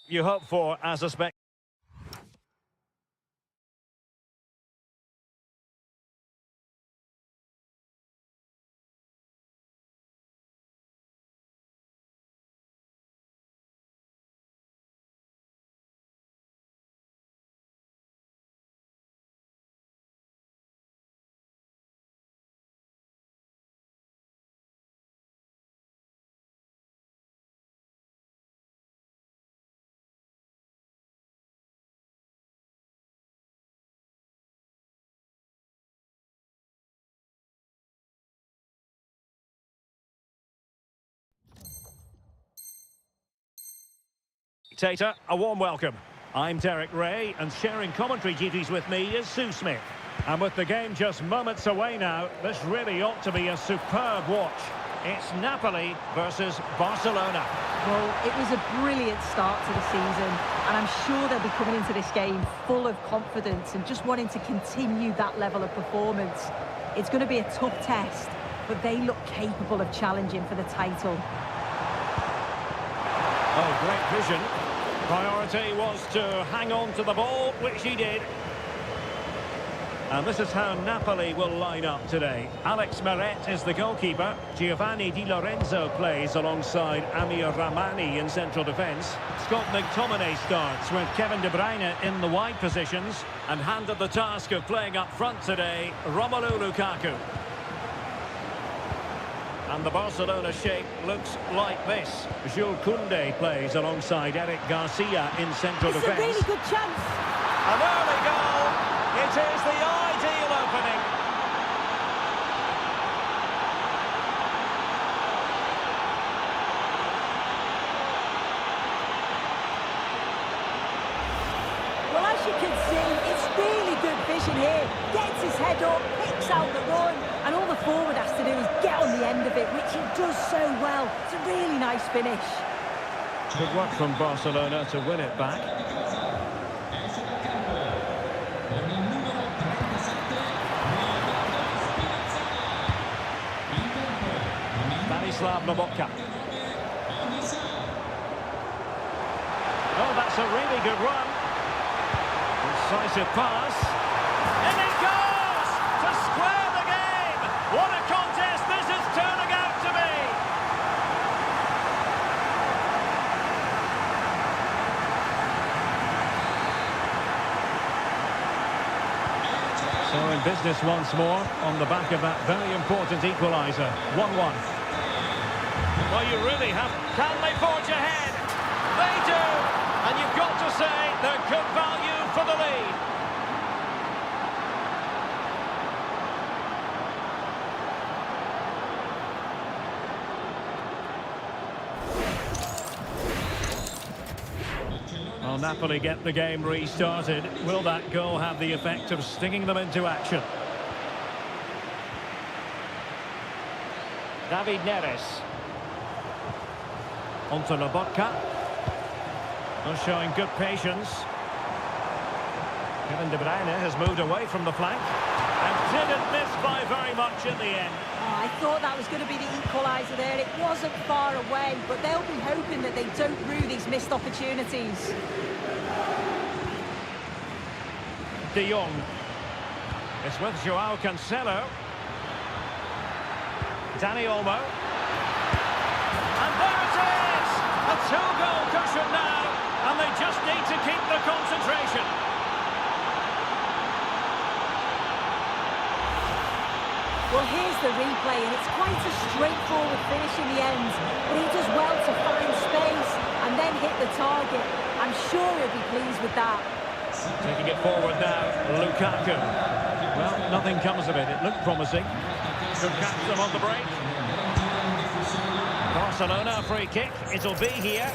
you hope for as a spectator. A warm welcome. I'm Derek Ray, and sharing commentary duties with me is Sue Smith. And with the game just moments away now, this really ought to be a superb watch. It's Napoli versus Barcelona. Well, it was a brilliant start to the season, and I'm sure they'll be coming into this game full of confidence and just wanting to continue that level of performance. It's going to be a tough test, but they look capable of challenging for the title. Oh, great vision. Priority was to hang on to the ball, which he did. And this is how Napoli will line up today. Alex Meret is the goalkeeper. Giovanni Di Lorenzo plays alongside Amir Rahmani in central defence. Scott McTominay starts with Kevin De Bruyne in the wide positions. And handed the task of playing up front today, Romelu Lukaku. And the Barcelona shape looks like this. Jules Koundé plays alongside Eric Garcia in central defence. It's a really good chance. An early goal. It is the ideal opening. Well, as you can see, it's really good vision here. Gets his head up, picks out the run, and all the forward has to do is get on the end of it, which he does so well. It's a really nice finish. Good work from Barcelona to win it back. Stanislav Lobotka. Oh, that's a really good run. Decisive pass. And it goes to square the game. What a contest this is turning out to be. So in business once more on the back of that very important equaliser. 1-1. Well, you really have. Can they forge ahead? They do. And you've got to say they're good value for the lead. Well, Napoli get the game restarted. Will that goal have the effect of stinging them into action? David Neres. Onto Lobotka. They're showing good patience. Kevin De Bruyne has moved away from the flank and didn't miss by very much in the end. Oh, I thought that was going to be the equaliser there. It wasn't far away, but they'll be hoping that they don't rue these missed opportunities. De Jong. It's with Joao Cancelo. Dani Olmo. And there it is! A two-goal cushion now, and they just need to keep the concentration. Well, here's the replay, and it's quite a straightforward finish in the end. But he does well to find space and then hit the target. I'm sure he'll be pleased with that. Taking it forward now, Lukaku. Well, nothing comes of it. It looked promising. Could catch them on the break. Barcelona free kick. It'll be here.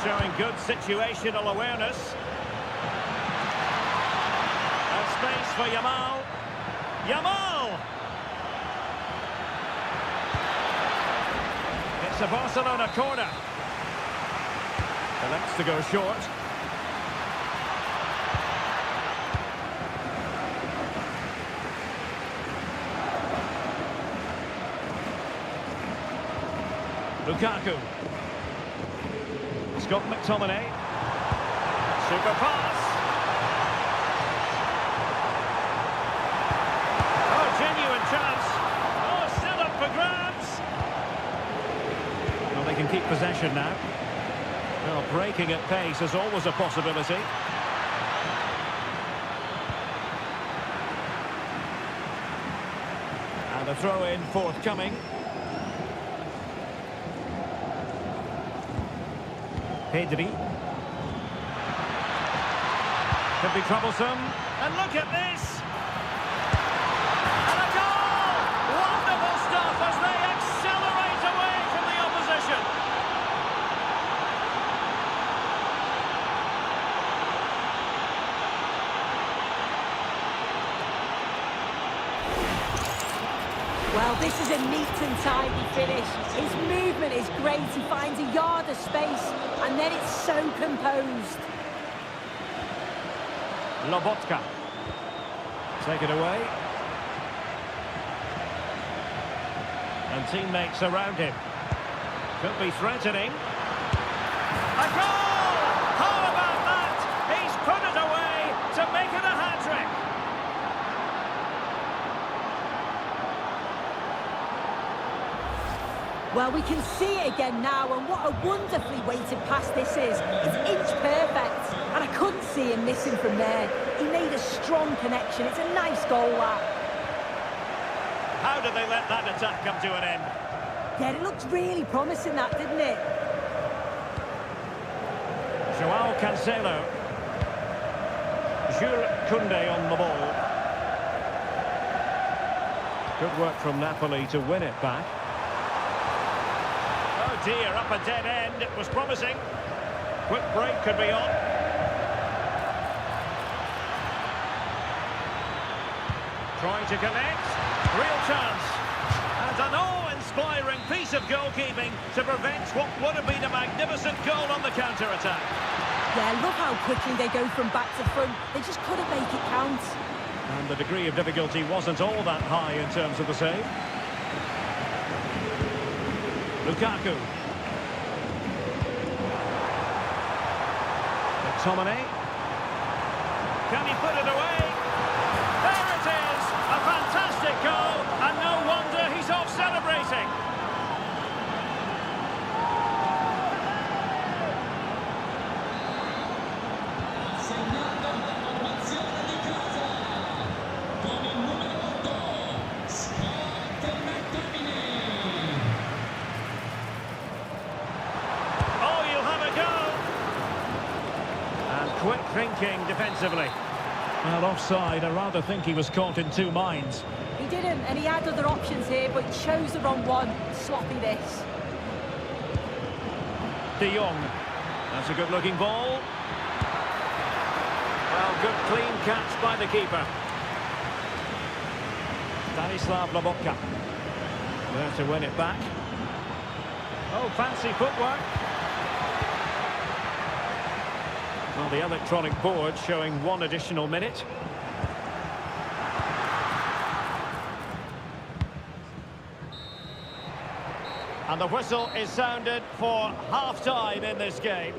Showing good situational awareness. And space for Yamal. Yamal! It's a Barcelona corner. Elects to go short. Lukaku. Scott McTominay. Super pass. Oh, genuine chance. Oh, still up for grabs. Well, they can keep possession now. Well, breaking at pace is always a possibility. And a throw-in forthcoming. Pedri. Could be troublesome. And look at this! And a goal! Wonderful stuff as they accelerate away from the opposition. Well, this is a neat and tidy finish. His movement is great. He finds a yard of space, and then it's so composed. Lobotka. Take it away. And teammates around him. Could be threatening. A goal! How about that? He's put it away to make it a hat-trick. Well, we can see it again now, and what a wonderfully weighted pass this is. It's inch perfect, and I couldn't see him missing from there. He made a strong connection. It's a nice goal, that. How did they let that attack come to an end? Yeah, it looked really promising, that, didn't it? Joao Cancelo. Jules Koundé on the ball. Good work from Napoli to win it back. Oh dear, up a dead end. It was promising. Quick break could be on. Trying to connect. Real chance. And an awe-inspiring piece of goalkeeping to prevent what would have been a magnificent goal on the counter-attack. Yeah, look how quickly they go from back to front. They just couldn't make it count. And the degree of difficulty wasn't all that high in terms of the save. Lukaku. McTominay. Can he put it away? There it is! A fantastic goal, and no wonder he's off celebrating. Quick thinking defensively. Well, offside, I rather think he was caught in two minds. He didn't, and he had other options here, but he chose the wrong one. Sloppy this. De Jong. That's a good-looking ball. Well, good clean catch by the keeper. Stanislav Lobotka. There to win it back. Oh, fancy footwork. Well, the electronic board showing 1 additional minute. And the whistle is sounded for half-time in this game.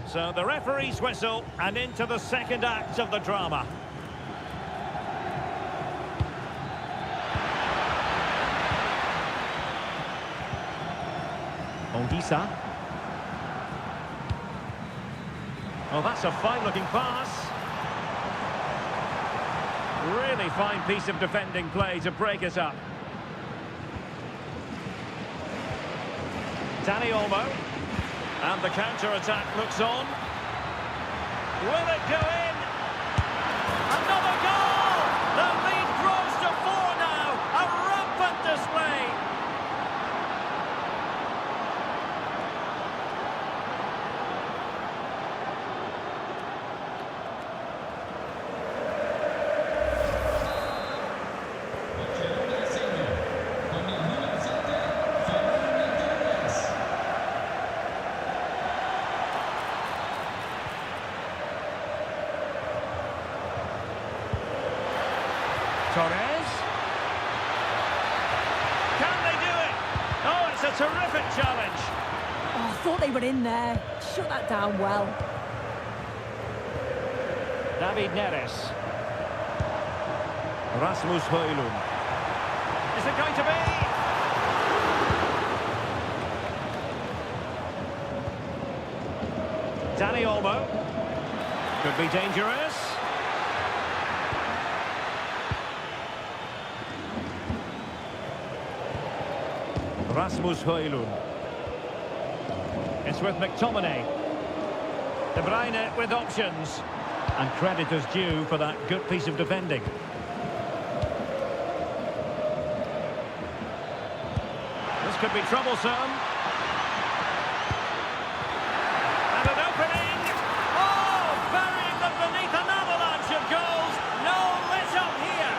So the referee's whistle, and into the second act of the drama. Ongisa. Well, that's a fine-looking pass. Really fine piece of defending play to break it up. Dani Olmo. And the counter-attack looks on. Will it go in? Another goal! The lead grows Torres. Can they do it? Oh, it's a terrific challenge. Oh, I thought they were in there. Shut that down well. David Neres. Rasmus Højlund. Is it going to be? Danny Olmo. Could be dangerous. Rasmus Højlund. It's with McTominay. De Bruyne with options. And credit is due for that good piece of defending. This could be troublesome. And an opening. Oh, burying them beneath an avalanche of goals. No let up here.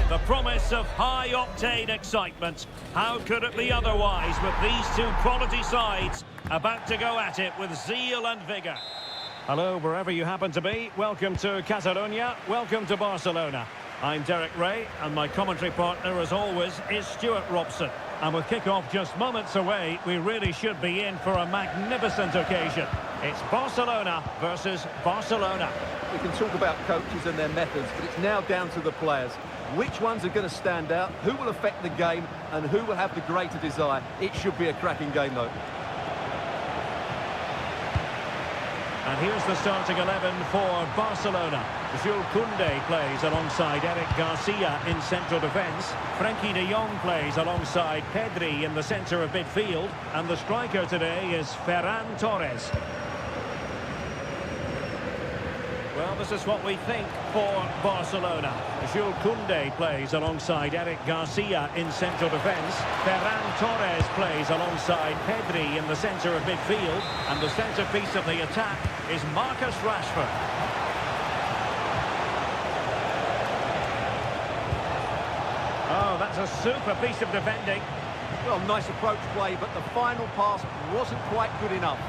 The promise of high-octane excitement. How could it be otherwise with these two quality sides about to go at it with zeal and vigour? Hello, wherever you happen to be. Welcome to Catalonia. Welcome to Barcelona. I'm Derek Ray, and my commentary partner, as always, is Stuart Robson. And with kick-off just moments away, we really should be in for a magnificent occasion. It's Barcelona versus Barcelona. We can talk about coaches and their methods, but it's now down to the players. Which ones are going to stand out, who will affect the game, and who will have the greater desire? It should be a cracking game, though. And here's the starting 11 for Barcelona. Jules Koundé plays alongside Eric Garcia in central defence. Frenkie de Jong plays alongside Pedri in the centre of midfield. And the striker today is Ferran Torres. Well, this is what we think for Barcelona. Jules Koundé plays alongside Eric Garcia in central defence. Ferran Torres plays alongside Pedri in the centre of midfield. And the centrepiece of the attack is Marcus Rashford. Oh, that's a super piece of defending. Well, nice approach play, but the final pass wasn't quite good enough.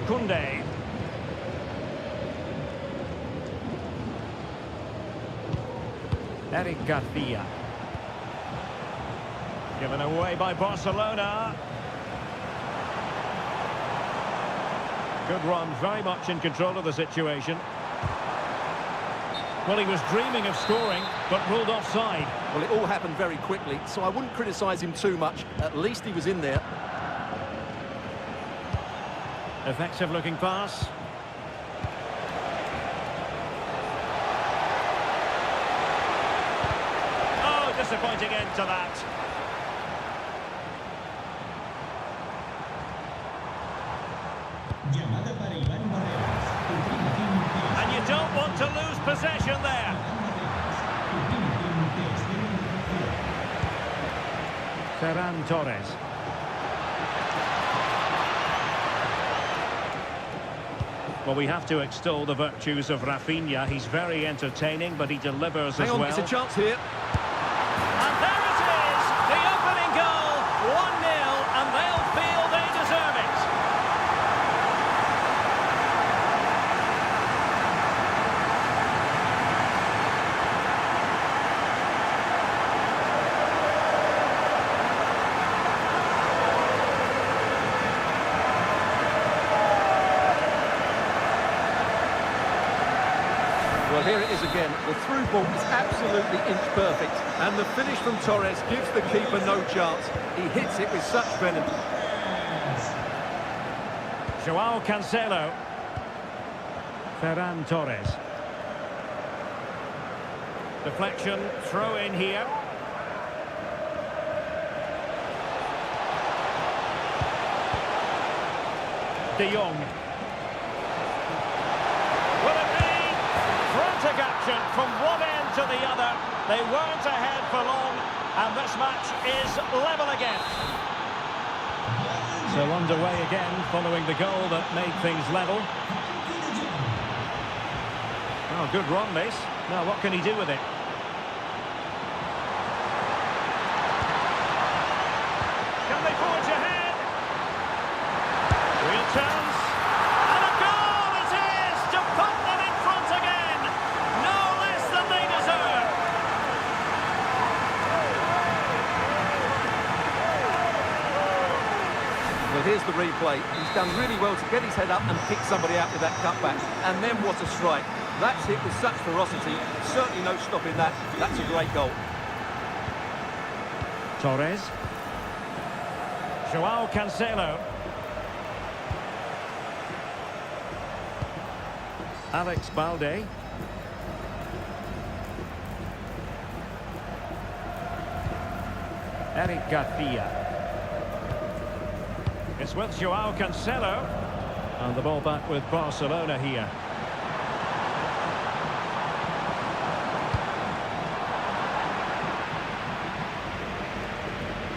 Koundé. Eric Garcia. Given away by Barcelona. Good run, very much in control of the situation. Well, he was dreaming of scoring, but ruled offside. Well, it all happened very quickly, so I wouldn't criticise him too much. At least he was in there. Effective looking pass. Oh, disappointing end to that. And you don't want to lose possession there. Ferran Torres. Well, we have to extol the virtues of Rafinha. He's very entertaining, but he delivers as well. Hang on, it's a chance here. And there it is! The opening goal! 1-0, and they'll feel they deserve it. Well, here it is again. The through ball is absolutely inch perfect. And the finish from Torres gives the keeper no chance. He hits it with such venom. Joao Cancelo. Ferran Torres. Deflection, throw in here. De Jong. Will it be? Frantic action from one end to the other. They weren't ahead for long, and this match is level again. So underway again, following the goal that made things level. Oh, good run, this. Now, what can he do with it? Can they forge ahead? Real chance. And a goal it is to put them in front again. No less than they deserve. Well, here's the replay. He's done really well to get his head up and pick somebody out with that cutback. And then what a strike. That's hit with such ferocity. Certainly no stopping that. That's a great goal. Torres. Joao Cancelo. Alex Balde. Eric Garcia. It's with Joao Cancelo. And the ball back with Barcelona here.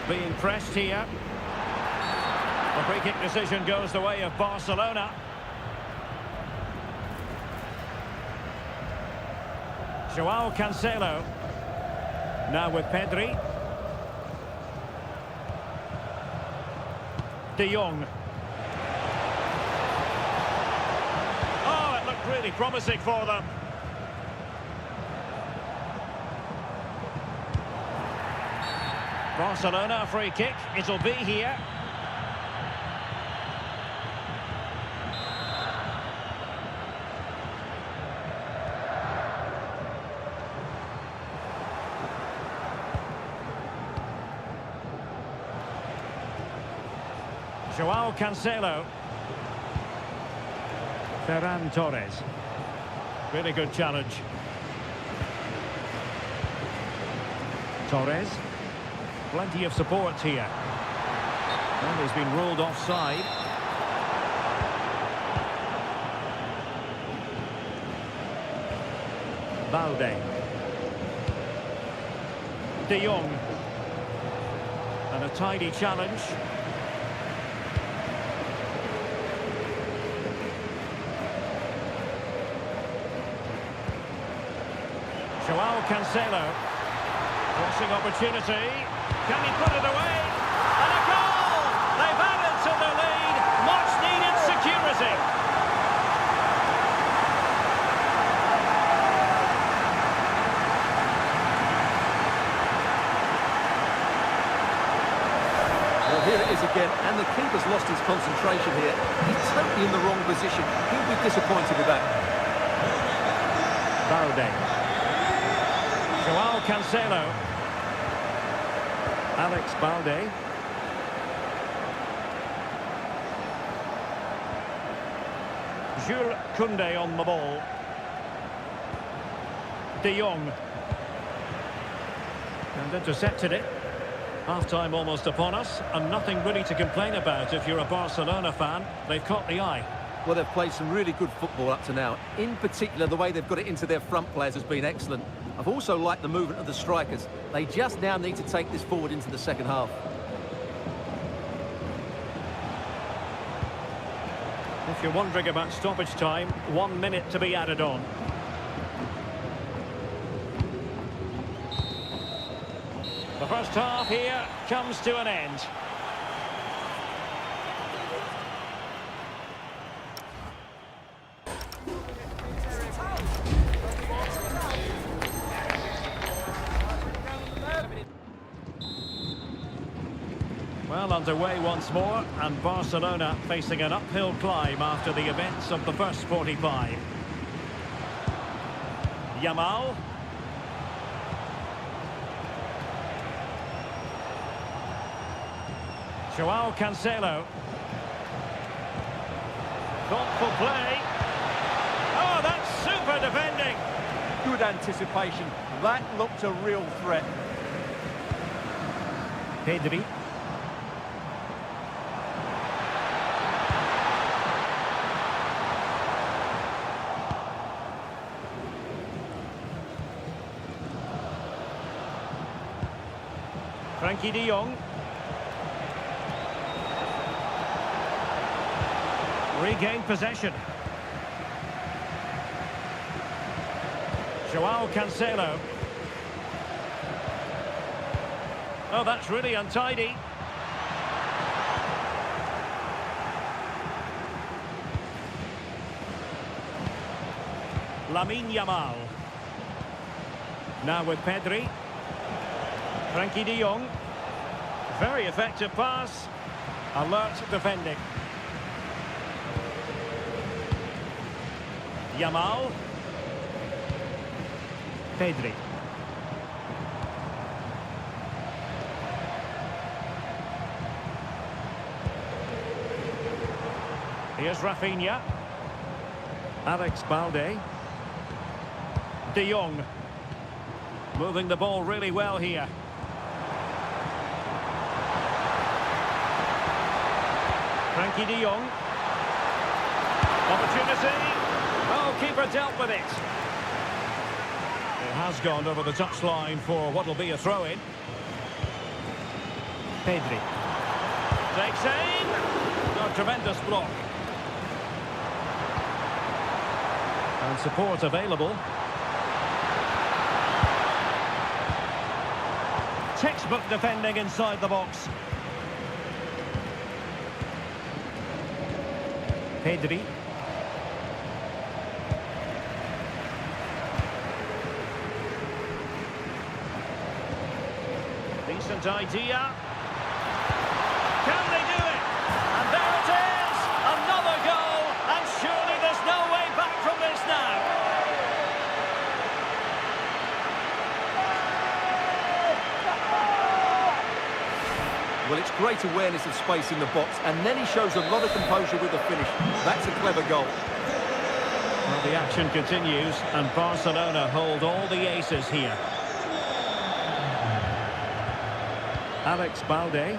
Being pressed here. The free kick decision goes the way of Barcelona. Joao Cancelo. Now with Pedri. De Jong. Oh, it looked really promising for them. Barcelona, a free kick. It'll be here. Joao Cancelo. Ferran Torres. Really good challenge. Torres. Plenty of support here. And he's been ruled offside. Balde. De Jong. And a tidy challenge. Joao Cancelo. Crossing opportunity. Can he put it away? And a goal! They've added to the lead. Much needed security. Well, here it is again, and the keeper's lost his concentration here. He's totally in the wrong position. He'll be disappointed with that. Balde. Joao Cancelo. Alex Balde. Jules Koundé on the ball. De Jong. And intercepted it. Half-time almost upon us, and nothing really to complain about if you're a Barcelona fan. They've caught the eye. Well, they've played some really good football up to now. In particular, the way they've got it into their front players has been excellent. I've also liked the movement of the strikers. They just now need to take this forward into the second half. If you're wondering about stoppage time, 1 minute to be added on. The first half here comes to an end. Well, underway once more, and Barcelona facing an uphill climb after the events of the first 45. Yamal. Joao Cancelo. Thoughtful play. Oh, that's super defending. Good anticipation. That looked a real threat. Pedri. Frankie de Jong. Regained possession. Joao Cancelo. Oh, that's really untidy. Lamine Yamal. Now with Pedri. Frankie de Jong. Very effective pass. Alert defending. Yamal. Pedri. Here's Rafinha. Alex Balde. De Jong. Moving the ball really well here. Frankie de Jong. Opportunity. Oh, keeper dealt with it. It has gone over the touchline for what will be a throw-in. Pedri. Takes aim. A tremendous block. And support available. Textbook defending inside the box. Pedri. Decent idea. Can they do it? And there it is! Another goal! And surely there's no way back from this now. Well, it's great awareness of space in the box, and then he shows a lot of composure with the finish. That's a clever goal. Well, the action continues, and Barcelona hold all the aces here. Alex Balde.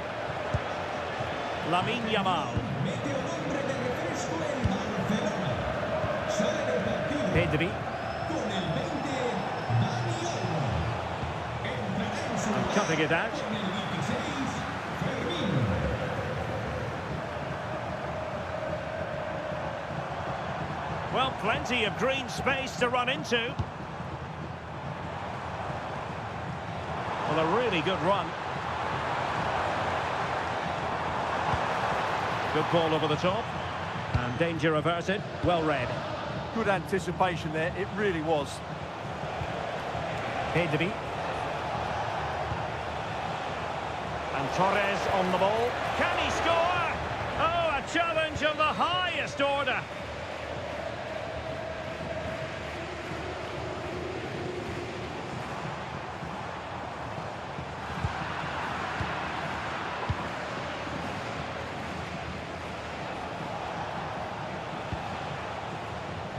Lamine Yamal. Pedri. And cutting it out. Well, plenty of green space to run into. Well, a really good run. Good ball over the top. And danger averted. Well read. Good anticipation there, it really was. Pedri. And Torres on the ball. Can he score? Oh, a challenge of the highest order.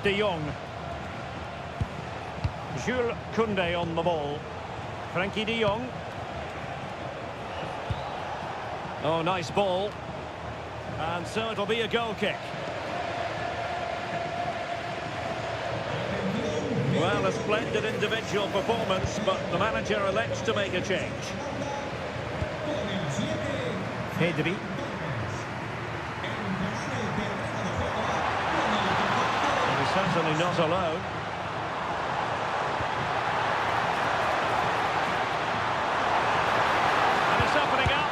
De Jong. Jules Koundé on the ball. Frankie de Jong. Oh, nice ball. And so it'll be a goal kick. Well, a splendid individual performance, but the manager elects to make a change. Pedri. Certainly not alone. And it's opening up.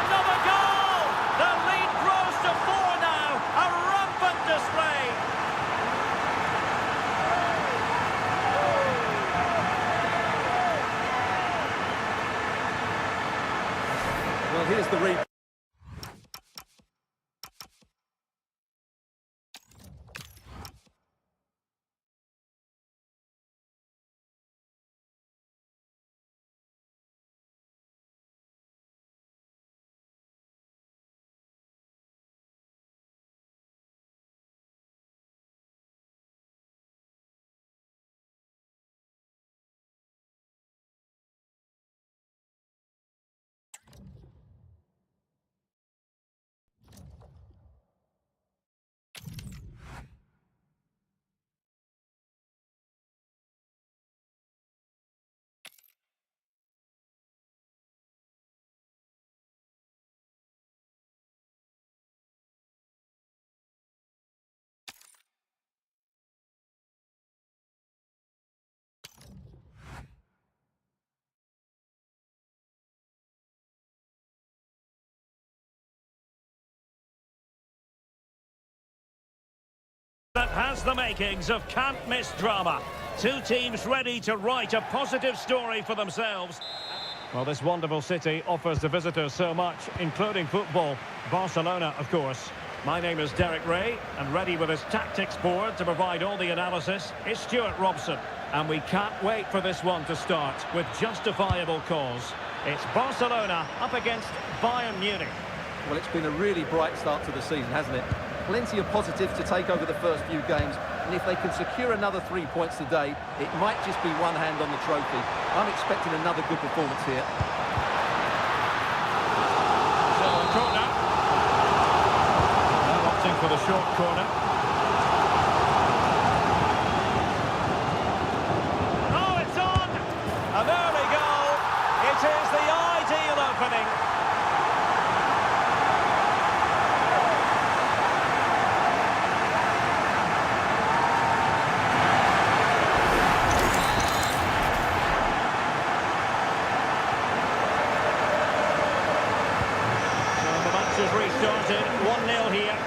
Another goal! The lead grows to 4 now. A rampant display. Well, here's the replay. That has the makings of can't-miss drama. Two teams ready to write a positive story for themselves. Well, this wonderful city offers the visitors so much, including football. Barcelona, of course. My name is Derek Ray, and ready with his tactics board to provide all the analysis is Stuart Robson. And we can't wait for this one to start with justifiable cause. It's Barcelona up against Bayern Munich. Well, it's been a really bright start to the season, hasn't it? Plenty of positives to take over the first few games, and if they can secure another 3 points today, it might just be one hand on the trophy. I'm expecting another good performance here. So, a corner. Now opting for the short corner. Oh, it's on! An early goal. It is the ideal opening. Restarted, 1-0 here.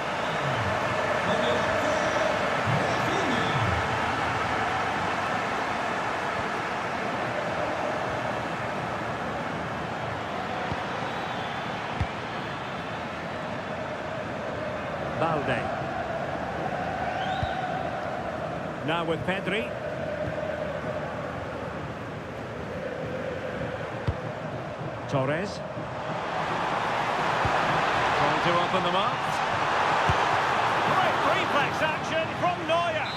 Balde. Now with Pedri. Torres. To open them up. Great reflex action from Neuer.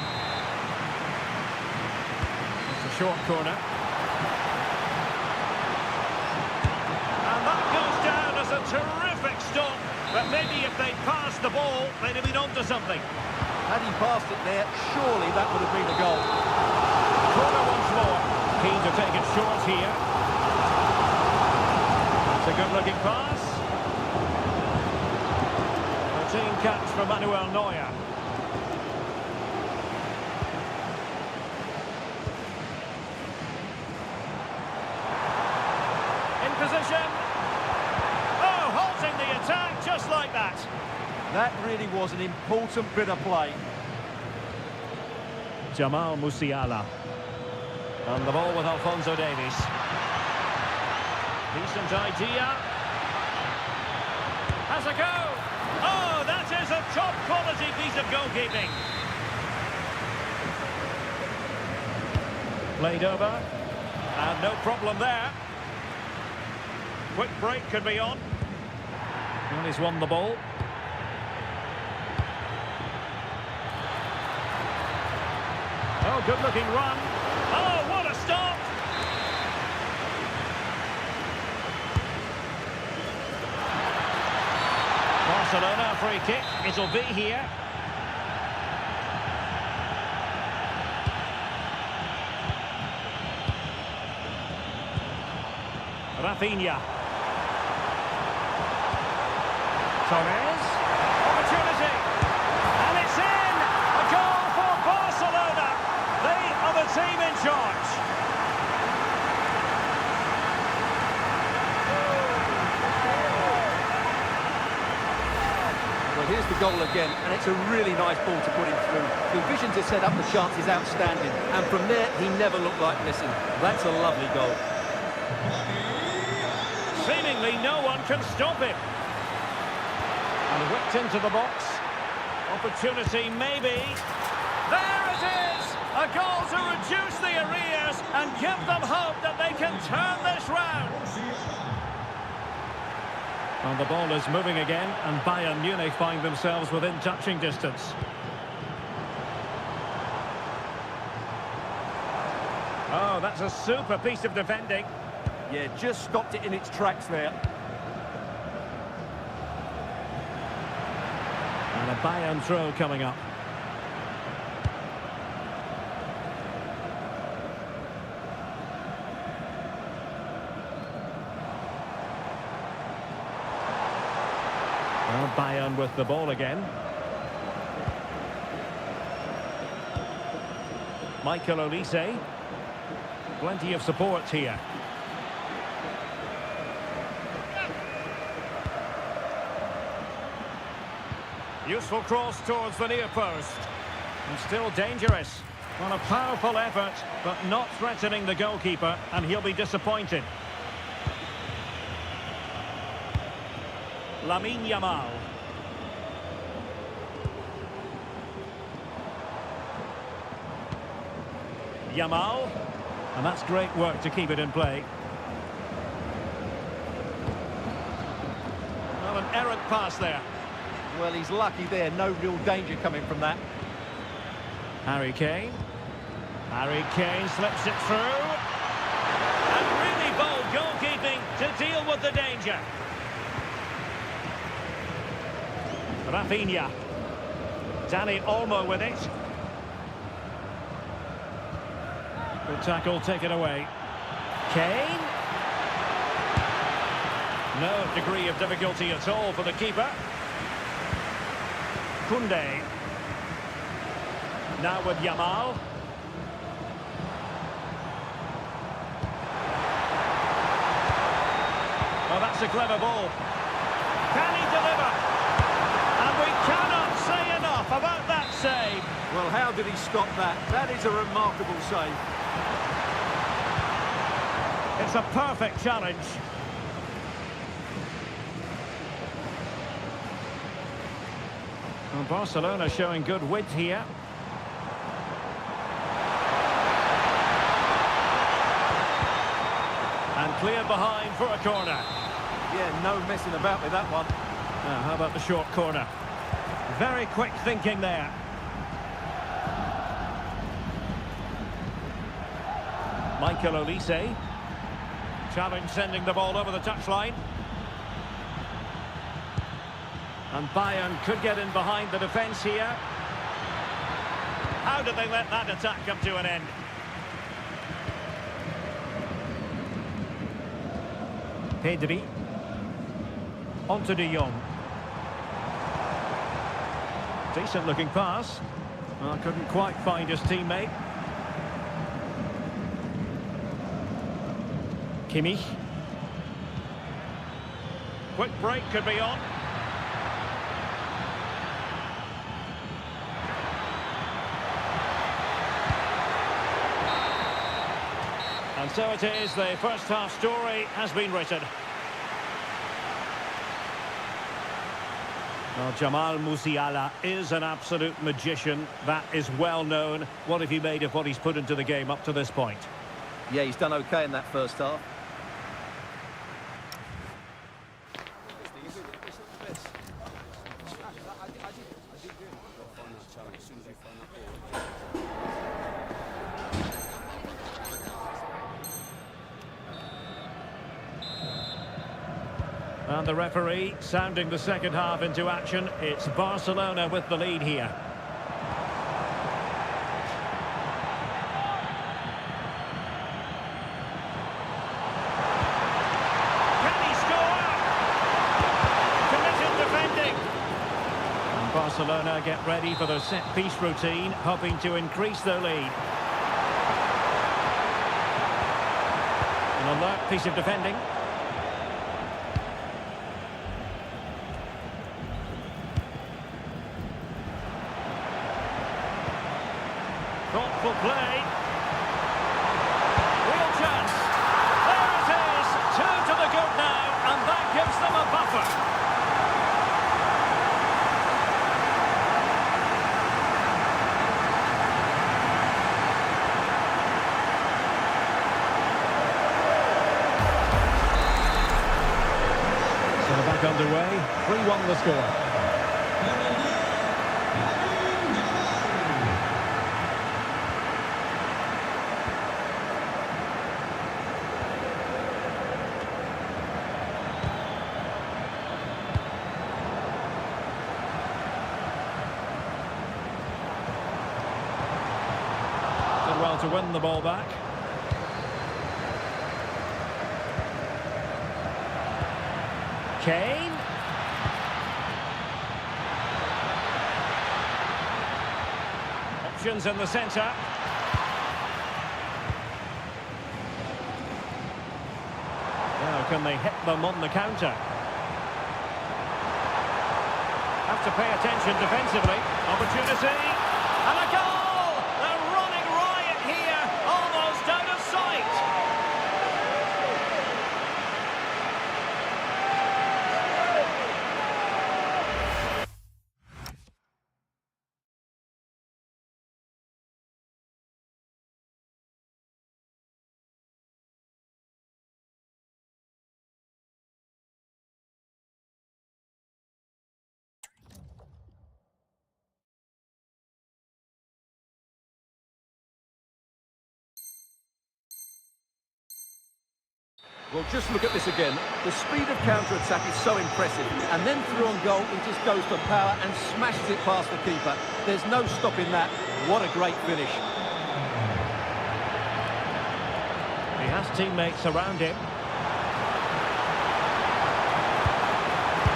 It's a short corner. And that goes down as a terrific stop. But maybe if they'd passed the ball, they'd have been onto something. Had he passed it there, surely that would have been a goal. Corner once more. Keen to take it short here. It's a good-looking pass. Team catch for Manuel Neuer. In position. Oh, halting the attack just like that. That really was an important bit of play. Jamal Musiala. And the ball with Alphonso Davies. Decent idea. Has a go. Oh, that is a top-quality piece of goalkeeping. Played over. And no problem there. Quick break could be on. And he's won the ball. Oh, good-looking run. Oh, what a stop! Barcelona free kick, it'll be here. Rafinha. Torres. Opportunity. And it's in! A goal for Barcelona. They are the team in charge. Here's the goal again, and it's a really nice ball to put him through. The vision to set up the chance is outstanding, and from there, he never looked like missing. That's a lovely goal. Seemingly no one can stop him. And whipped into the box. Opportunity maybe. There it is! A goal to reduce the arrears and give them hope that they can turn this round. And the ball is moving again, and Bayern Munich find themselves within touching distance. Oh, that's a super piece of defending. Yeah, just stopped it in its tracks there. And a Bayern throw coming up. Well, Bayern with the ball again. Michael Olise. Plenty of support here. Useful cross towards the near post. And still dangerous. Well, a powerful effort, but not threatening the goalkeeper, and he'll be disappointed. Lamine Yamal. Yamal. And that's great work to keep it in play. Well, an errant pass there. Well, he's lucky there. No real danger coming from that. Harry Kane. Harry Kane slips it through. And really bold goalkeeping to deal with the danger. Rafinha. Dani Olmo with it. Good tackle taken away. Kane. No degree of difficulty at all for the keeper. Koundé. Now with Yamal. Oh, that's a clever ball. Can he deliver? And we cannot say enough about that save. Well, how did he stop that? That is a remarkable save. It's a perfect challenge. Well, Barcelona showing good width here. And cleared behind for a corner. Yeah, no messing about with that one. Now, how about the short corner? Very quick thinking there. Michael Olise. Challenge sending the ball over the touchline. And Bayern could get in behind the defence here. How did they let that attack come to an end? Pedri. On to De Jong. Decent looking pass. Well, couldn't quite find his teammate. Kimmich. Quick break could be on. And so it is, the first half story has been written. Well, Jamal Musiala is an absolute magician. That is well known. What have you made of what he's put into the game up to this point? Yeah, he's done okay in that first half. And the referee sounding the second half into action. It's Barcelona with the lead here. Can he score? Committed defending. And Barcelona get ready for their set-piece routine, hoping to increase their lead. An alert piece of defending. Thoughtful play. Real chance. There it is. 2 to the good now, and that gives them a buffer. So they're back underway. 3-1 the score. Well to win the ball back. Kane. Options in the centre. Now can they hit them on the counter? Have to pay attention defensively. Opportunity. And a goal! They're running riot here, almost out of sight. Well, just look at this again. The speed of counter-attack is so impressive. And then through on goal, he just goes for power and smashes it past the keeper. There's no stopping that. What a great finish. He has teammates around him.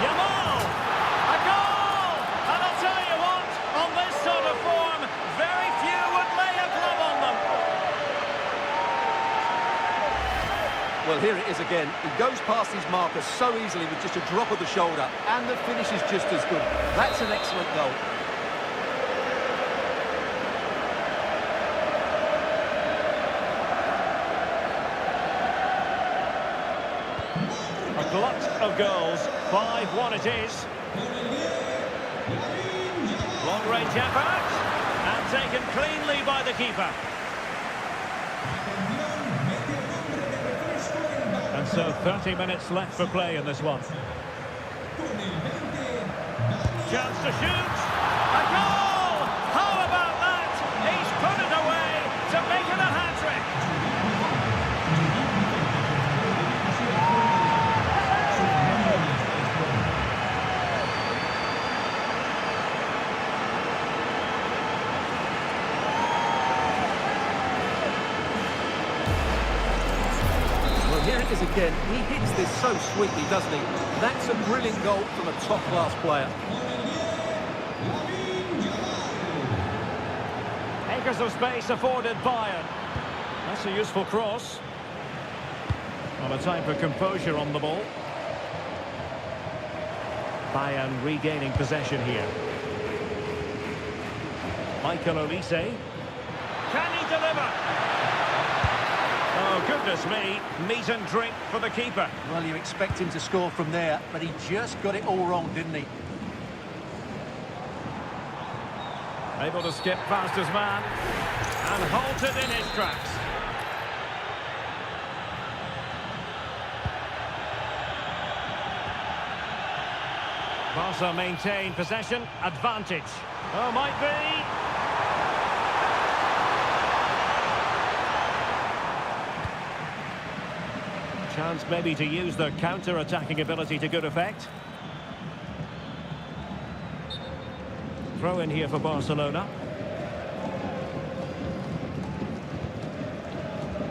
Yamal! A goal! And I'll tell you what, on this sort of form, very few would lay a glove on them. Well, here it is again. He goes past his marker so easily with just a drop of the shoulder. And the finish is just as good. That's an excellent goal. A glut of goals. 5-1 it is. Long-range effort. And taken cleanly by the keeper. And so 30 minutes left for play in this one. Chance to shoot. A goal! How about that? He's put it away to make it a hat-trick. Here it is again. He hits this so sweetly, doesn't he? That's a brilliant goal from a top-class player. Acres of space afforded Bayern. That's a useful cross. Well, a time for composure on the ball. Bayern regaining possession here. Michael Olise. Can he deliver? Oh, goodness me. Meat and drink for the keeper. Well, you expect him to score from there, but he just got it all wrong, didn't he? Able to skip past his man. And halted in his tracks. Barca maintain possession. Advantage. Oh, might be. Chance maybe to use their counter-attacking ability to good effect. Throw in here for Barcelona.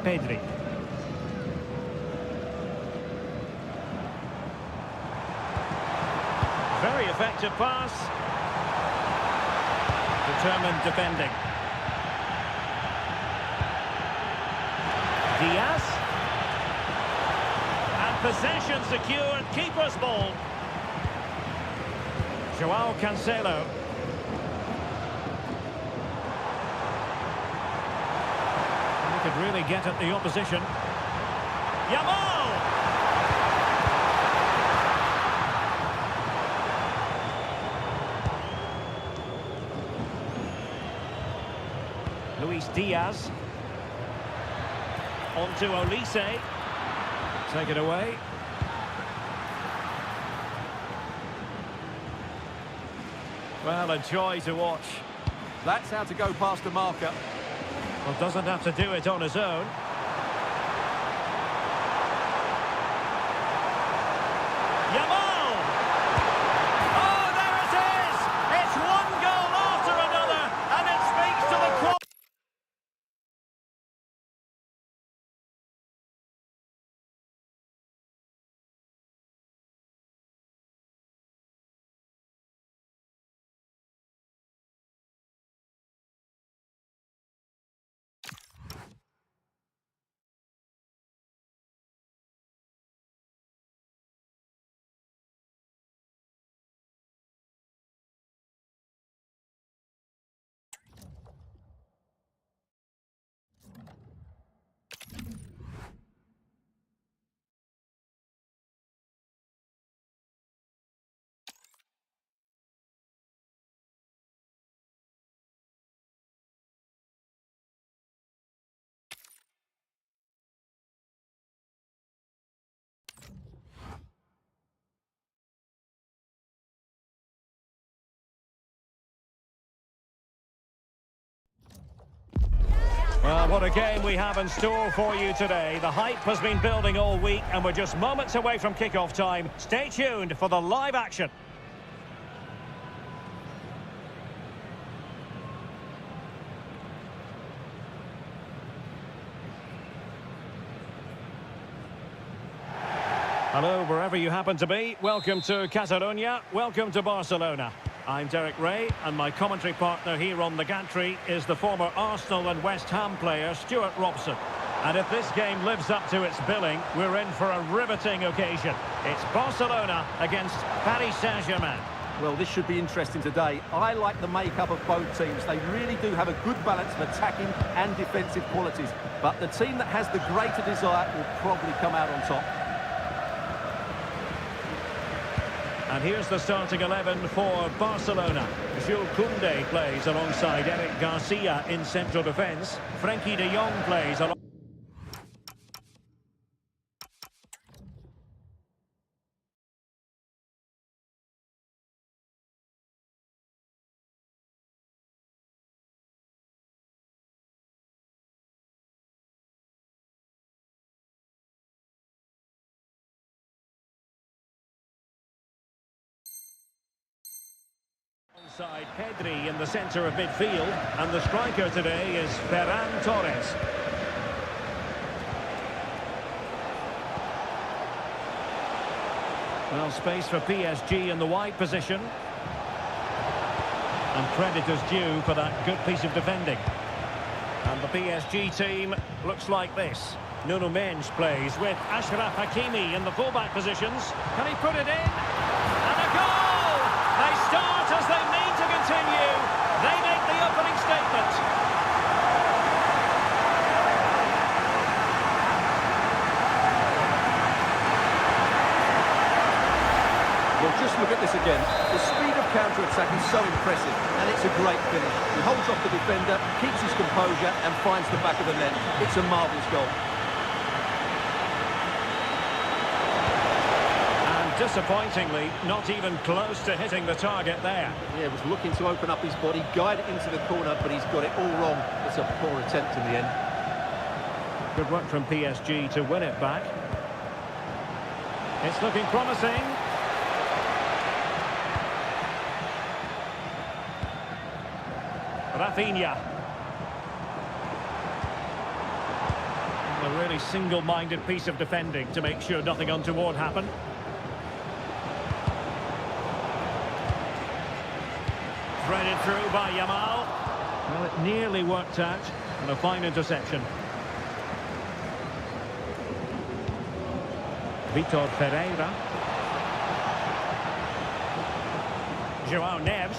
Pedri. Very effective pass. Determined defending. Diaz. Possession secured, keeper's ball. Joao Cancelo. He could really get at the opposition. Yamal! Luis Diaz. On to Olise. Take it away. Well, a joy to watch. That's how to go past the marker. Well, doesn't have to do it on his own. Yamal! Oh, there it is! It's one goal after another, and it speaks to the quality. Well, what a game we have in store for you today. The hype has been building all week, and we're just moments away from kick-off time. Stay tuned for the live action. Hello, wherever you happen to be. Welcome to Catalonia. Welcome to Barcelona. I'm Derek Ray, and my commentary partner here on the gantry is the former Arsenal and West Ham player Stuart Robson. And if this game lives up to its billing, we're in for a riveting occasion. It's Barcelona against Paris Saint-Germain. Well, this should be interesting today. I like the makeup of both teams. They really do have a good balance of attacking and defensive qualities. But the team that has the greater desire will probably come out on top. And here's the starting 11 for Barcelona. Jules Koundé plays alongside Eric Garcia in central defence. Frenkie de Jong plays alongside... Alongside Pedri in the centre of midfield, and the striker today is Ferran Torres. Well, space for PSG in the wide position. And credit is due for that good piece of defending. And the PSG team looks like this. Nuno Mendes plays with Achraf Hakimi in the fullback positions. Can he put it in? And a goal! They start as they mean to continue. They make the opening statement. Well, just look at this again. The speed of counter-attack is so impressive, and it's a great finish. He holds off the defender, keeps his composure, and finds the back of the net. It's a marvellous goal. Disappointingly, not even close to hitting the target there. Yeah, was looking to open up his body, guide it into the corner, but he's got it all wrong. It's a poor attempt in the end. Good work from PSG to win it back. It's looking promising. Rafinha. A really single-minded piece of defending to make sure nothing untoward happened. Threaded through by Yamal. Well, it nearly worked out, and a fine interception. Vitor Pereira. João Neves.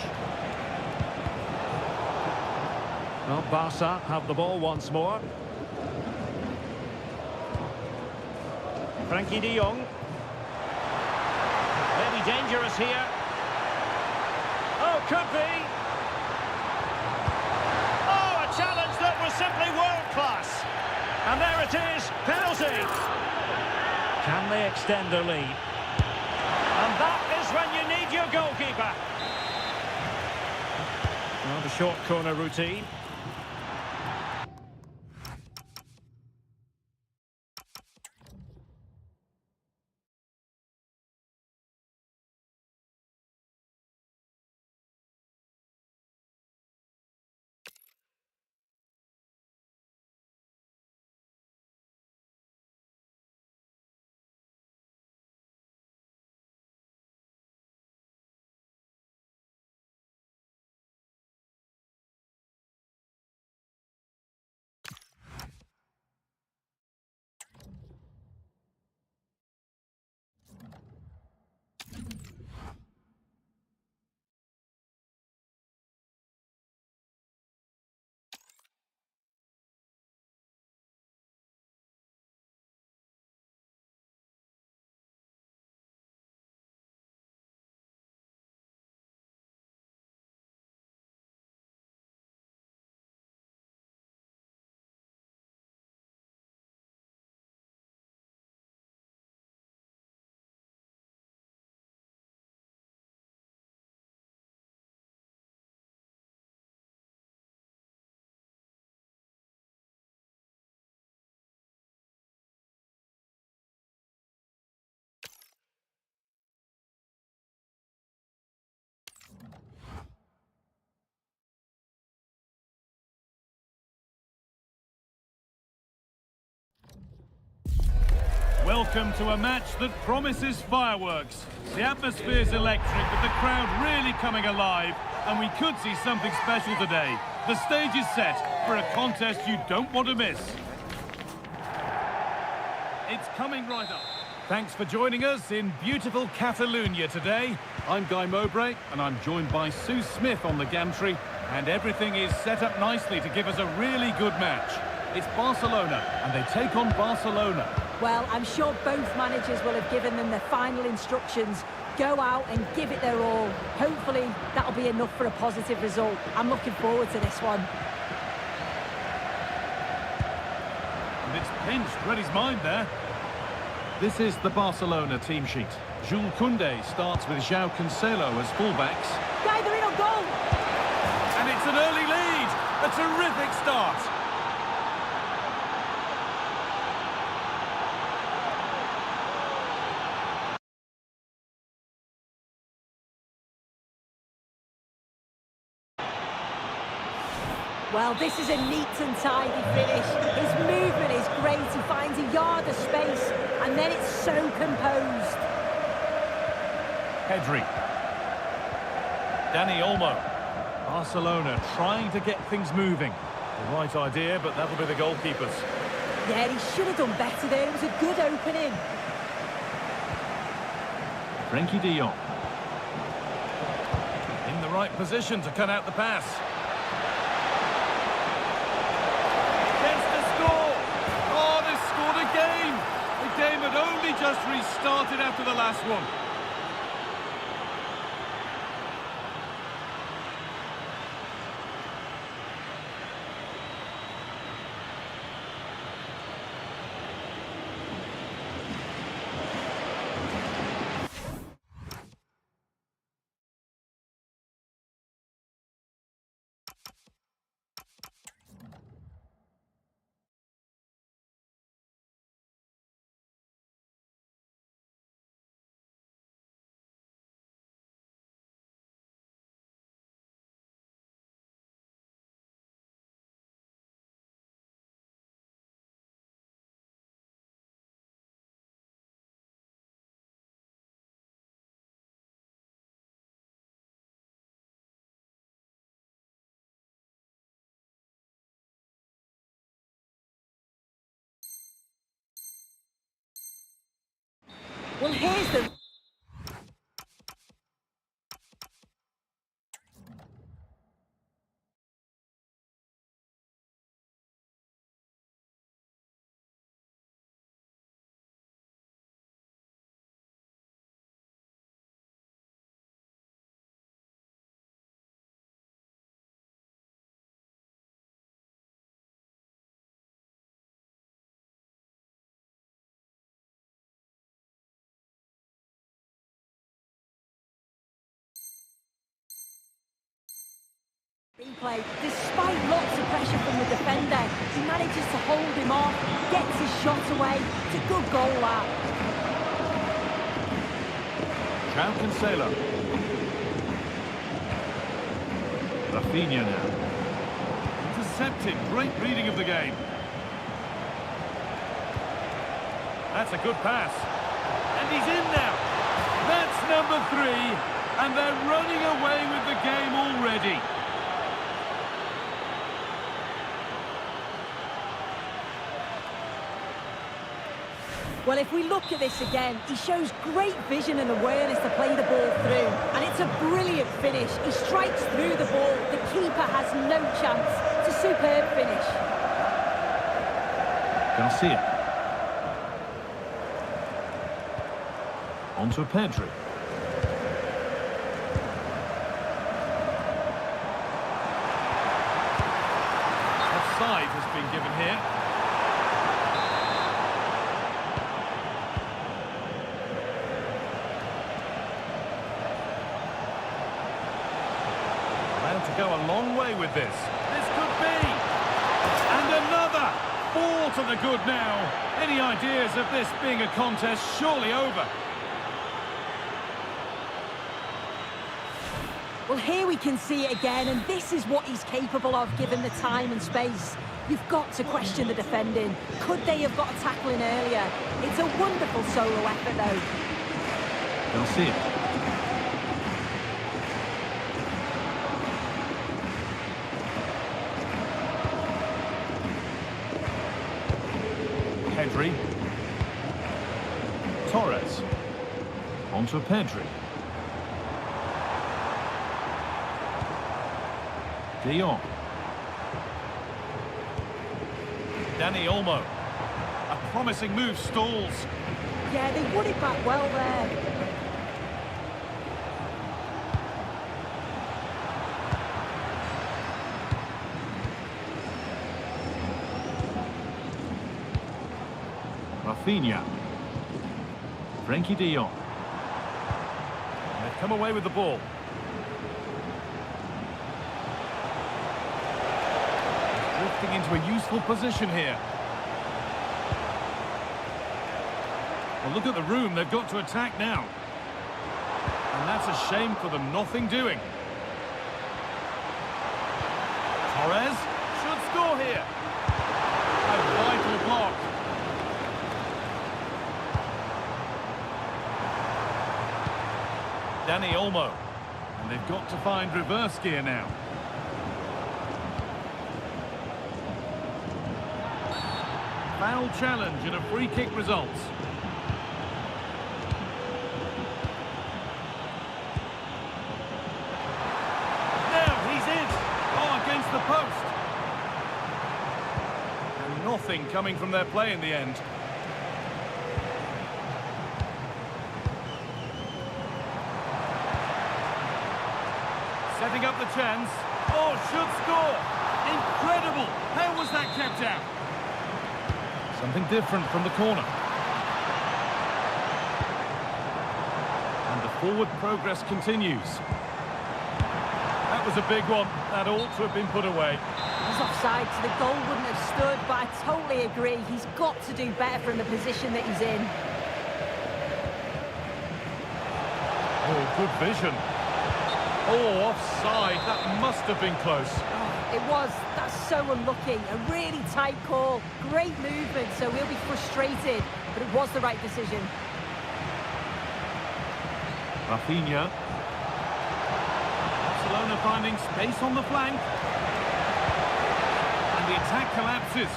Well, Barca have the ball once more. Frenkie de Jong. Maybe dangerous here. Oh, could be. Oh, a challenge that was simply world-class. And there it is, penalty. Can they extend their lead? And that is when you need your goalkeeper. Well, the short corner routine. Welcome to a match that promises fireworks. The atmosphere's electric, with the crowd really coming alive, and we could see something special today. The stage is set for a contest you don't want to miss. It's coming right up. Thanks for joining us in beautiful Catalonia today. I'm Guy Mowbray, and I'm joined by Sue Smith on the gantry, and everything is set up nicely to give us a really good match. It's Barcelona, and they take on Barcelona. Well, I'm sure both managers will have given them their final instructions. Go out and give it their all. Hopefully, that'll be enough for a positive result. I'm looking forward to this one. And it's pinched, read his mind there. This is the Barcelona team sheet. Jules Koundé starts with João Cancelo as fullbacks. Guy, they're in on goal! And it's an early lead! A terrific start! Well, this is a neat and tidy finish. His movement is great. He finds a yard of space, and then it's so composed. Pedri. Dani Olmo. Barcelona trying to get things moving. The right idea, but that'll be the goalkeepers. Yeah, he should have done better there. It was a good opening. Frenkie de Jong. In the right position to cut out the pass. The game had only just restarted after the last one. Well, here's the... Replay. Despite lots of pressure from the defender, he manages to hold him off, gets his shot away. It's a good goal, that. João Cancelo. Rafinha now. Intercepted. Great reading of the game. That's a good pass. And he's in now. That's number 3. And they're running away with the game already. Well, if we look at this again, he shows great vision and awareness to play the ball through. And it's a brilliant finish. He strikes through the ball. The keeper has no chance. It's a superb finish. Garcia. On to Pedri. Offside has been given here. To go a long way with this. This could be! And another! 4 to the good now. Any ideas of this being a contest surely over? Well, here we can see it again, and this is what he's capable of given the time and space. You've got to question the defending. Could they have got a tackle in earlier? It's a wonderful solo effort, though. They'll see it. Pedri. Torres. Onto Pedri. De Jong. Dani Olmo. A promising move stalls. Yeah, they won it back well there. Rafinha. Frankie de Jong. And they've come away with the ball. Drifting into a useful position here. Well, look at the room they've got to attack now. And that's a shame for them, nothing doing. Torres should score here. A vital block. Dani Olmo. And they've got to find reverse gear now. Foul challenge and a free kick results. Now he's in. Oh, against the post. And nothing coming from their play in the end. Setting up the chance. Oh, should score. Incredible. How was that kept out? Something different from the corner. And the forward progress continues. That was a big one. That ought to have been put away. He's offside, so the goal wouldn't have stood, but I totally agree. He's got to do better from the position that he's in. Oh, good vision. Oh, offside. That must have been close. It was. That's so unlucky. A really tight call. Great movement, so he'll be frustrated, but it was the right decision. Rafinha. Barcelona finding space on the flank. And the attack collapses.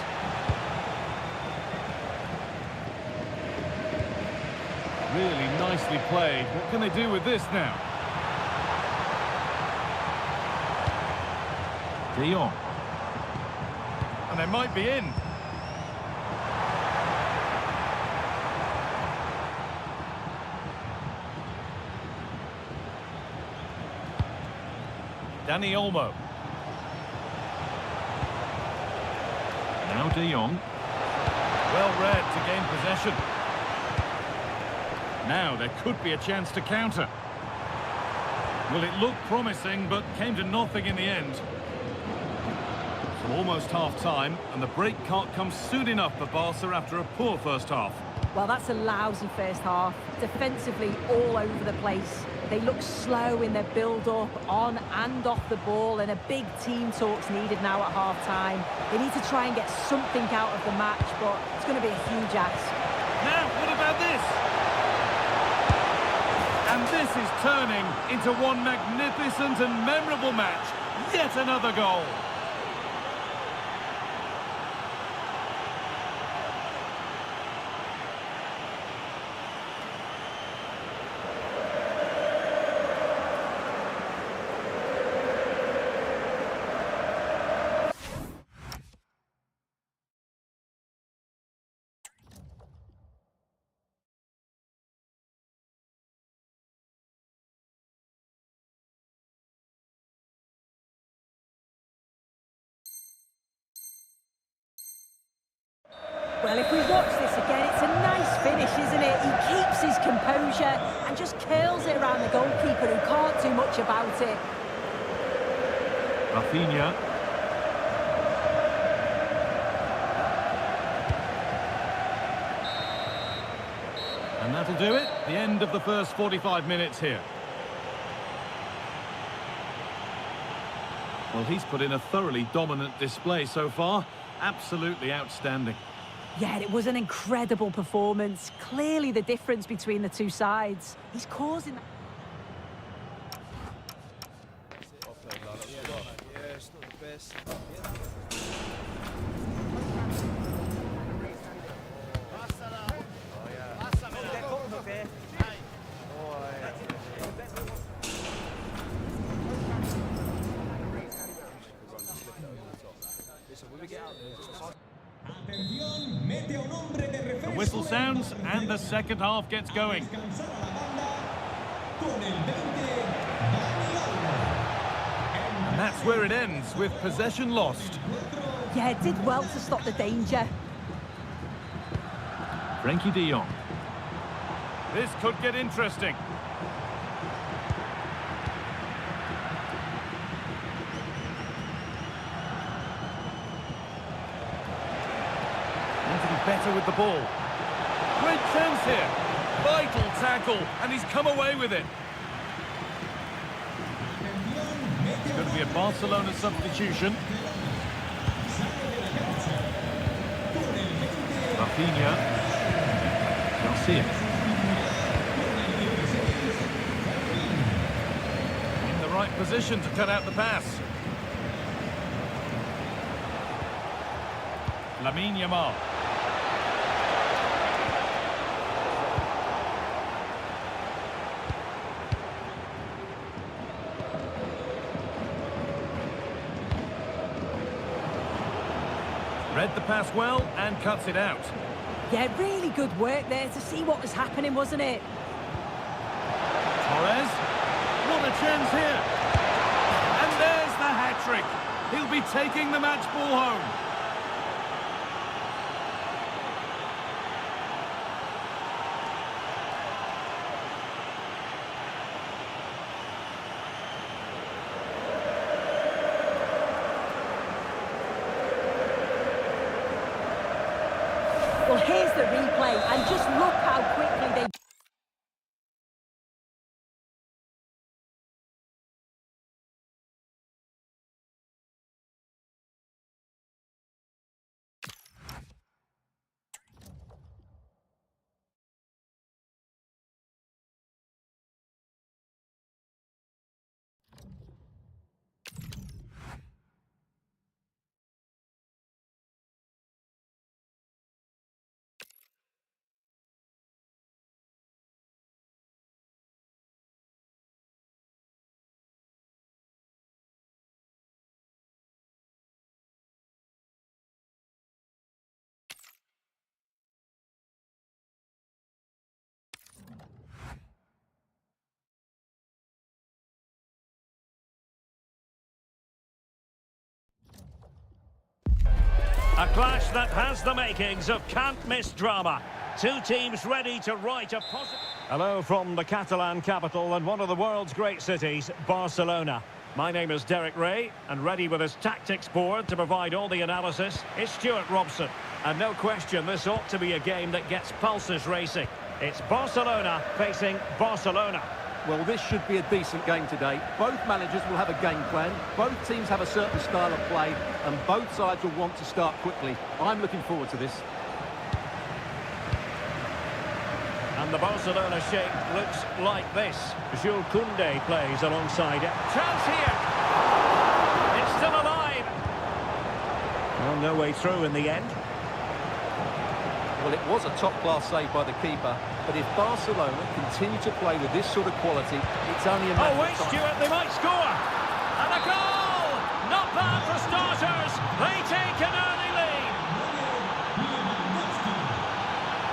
Really nicely played. What can they do with this now? De Jong. And they might be in. Dani Olmo. Now De Jong. Well read to gain possession. Now there could be a chance to counter. Well, it looked promising, but came to nothing in the end. So almost half-time, and the break can't come soon enough for Barca after a poor first half. Well, that's a lousy first half. Defensively, all over the place. They look slow in their build-up, on and off the ball, and a big team talk's needed now at half-time. They need to try and get something out of the match, but it's going to be a huge ask. Now, what about this? And this is turning into one magnificent and memorable match. Yet another goal. Well, if we watch this again, it's a nice finish, isn't it? He keeps his composure and just curls it around the goalkeeper who can't do much about it. Rafinha. And that'll do it. The end of the first 45 minutes here. Well, he's put in a thoroughly dominant display so far. Absolutely outstanding. Yeah, it was an incredible performance. Clearly the difference between the two sides. He's causing... The whistle sounds and the second half gets going. And that's where it ends, with possession lost. Yeah, it did well to stop the danger. Frankie de Jong. This could get interesting. Need to be better with the ball. Great chance here. Vital tackle, and he's come away with it. It's going to be a Barcelona substitution. Rafinha. Garcia. In the right position to cut out the pass. Lamine Yamal. Read the pass well and cuts it out. Yeah, really good work there to see what was happening, wasn't it? Torres. What a chance here. And there's the hat-trick. He'll be taking the match ball home. Well, here's the replay, and just look how quickly they... A clash that has the makings of can't-miss drama. Two teams ready to write a positive... Hello from the Catalan capital and one of the world's great cities, Barcelona. My name is Derek Ray, and ready with his tactics board to provide all the analysis is Stuart Robson. And no question, this ought to be a game that gets pulses racing. It's Barcelona facing Barcelona. Well, this should be a decent game today. Both managers will have a game plan. Both teams have a certain style of play, and both sides will want to start quickly. I'm looking forward to this. And the Barcelona shape looks like this. Jules Koundé plays alongside it. Chance here! It's still alive! Well, no way through in the end. Well, it was a top-class save by the keeper, but if Barcelona continue to play with this sort of quality, it's only a matter Oh, wait, of time. Stuart, they might score! And a goal! Not bad for starters! They take an early lead!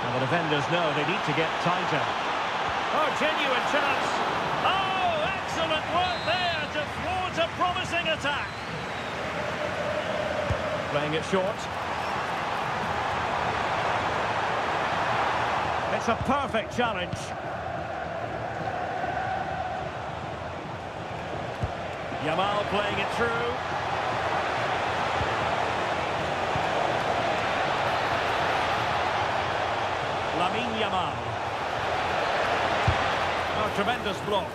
Well, the defenders know they need to get tighter. Oh, genuine chance! Oh, excellent work there to thwart a promising attack! Playing it short. It's a perfect challenge. Yamal playing it through. Lamine Yamal. Oh, tremendous block.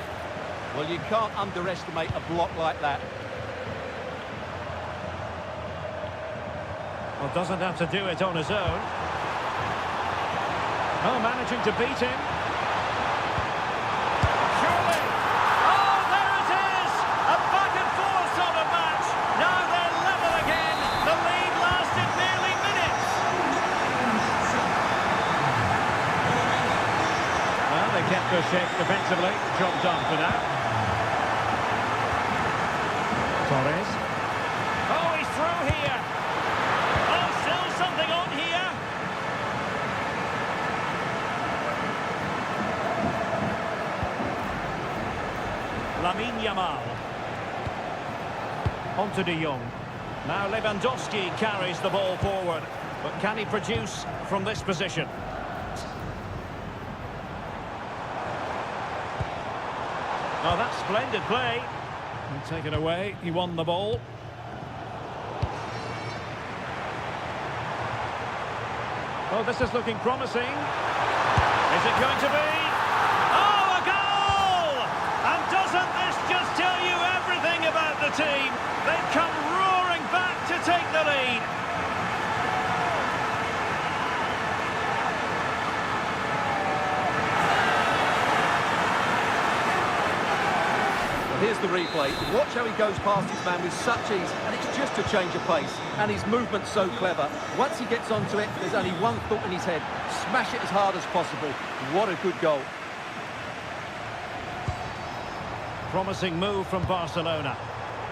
Well, you can't underestimate a block like that. Well, doesn't have to do it on his own. Oh, managing to beat him. Surely. Oh, there it is! A back-and-forth sort of match. Now they're level again. The lead lasted nearly minutes. Well, they kept their shape defensively. Job done for now. Torres. Oh, he's through here. Oh, still something on here. Lamine Yamal. On to De Jong. Now Lewandowski carries the ball forward. But can he produce from this position? Oh, that's splendid play. And taken away, he won the ball. Oh, this is looking promising. Is it going to be? Oh, a goal! And doesn't this just tell you everything about the team? They've come roaring back to take the lead. Here's the replay. Watch how he goes past his man with such ease, and it's just a change of pace. And his movement's so clever. Once he gets onto it, there's only one thought in his head. Smash it as hard as possible. What a good goal. Promising move from Barcelona.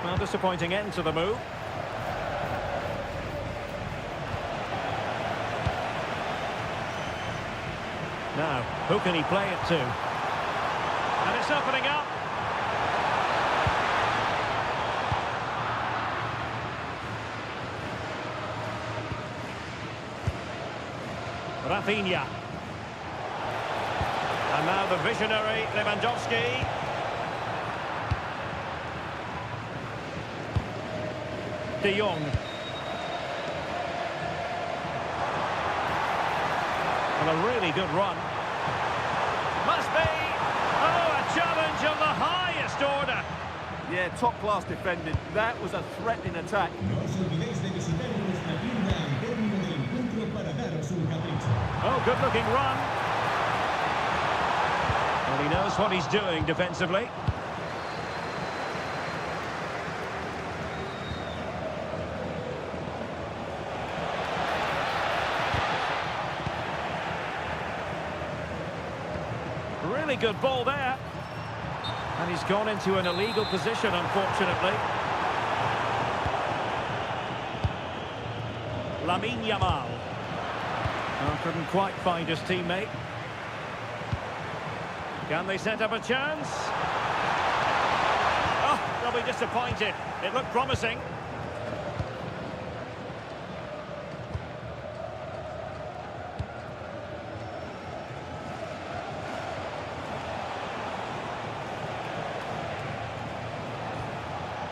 Well, disappointing end to the move. Now, who can he play it to? And it's opening up. Rafinha. And now the visionary Lewandowski. De Jong. And a really good run. Must be. Oh, a challenge of the highest order. Yeah, top-class defending. That was a threatening attack. Oh, good-looking run. Well, he knows what he's doing defensively. Really good ball there. And he's gone into an illegal position, unfortunately. Lamine Yamal. Oh, couldn't quite find his teammate. Can they set up a chance? Oh, they'll be disappointed. It looked promising.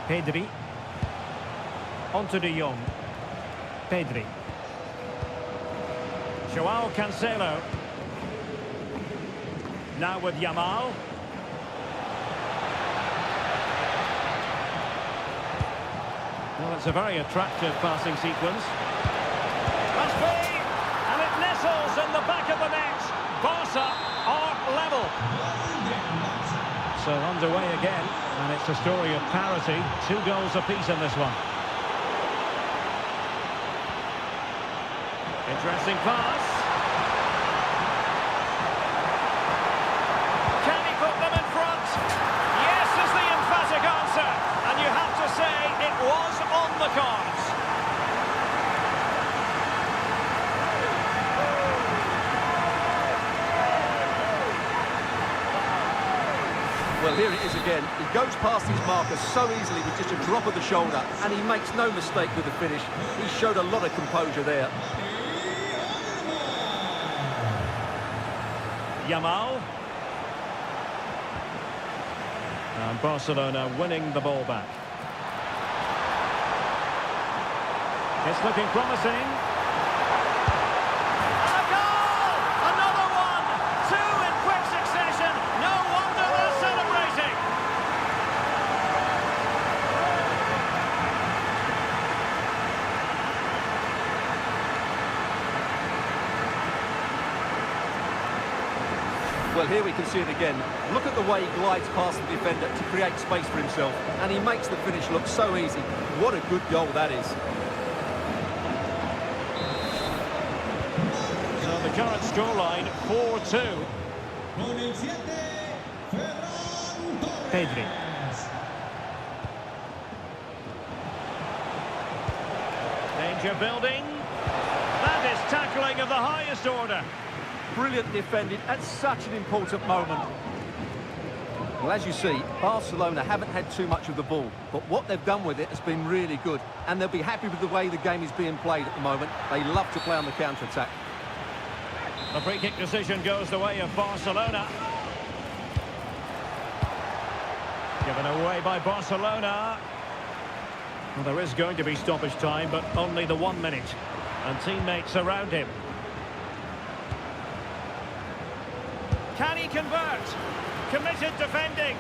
Pedri. On to De Jong. Pedri. Joao Cancelo. Now with Yamal. Well, it's a very attractive passing sequence. Must be! And it nestles in the back of the net. Barca are level. So underway again, and it's a story of parity. 2 goals apiece in this one. Interesting pass. Can he put them in front? Yes is the emphatic answer. And you have to say it was on the cards. Well, here it is again. He goes past his marker so easily with just a drop of the shoulder, and he makes no mistake with the finish. He showed a lot of composure there. Yamal. And Barcelona winning the ball back. It's looking promising. And a goal! Another one! 2 in quick succession. No wonder they're celebrating. Well, here we can see it again. Look at the way he glides past the defender to create space for himself. And he makes the finish look so easy. What a good goal that is. So the current scoreline, 4-2. Pedri. Danger building. That is tackling of the highest order. Brilliant defending at such an important moment. Well, as you see, Barcelona haven't had too much of the ball, but what they've done with it has been really good, and they'll be happy with the way the game is being played at the moment. They love to play on the counter-attack. The free-kick decision goes the way of Barcelona. Given away by Barcelona. Well, there is going to be stoppage time, but only the 1 minute. And teammates around him. Can he convert? Committed defending.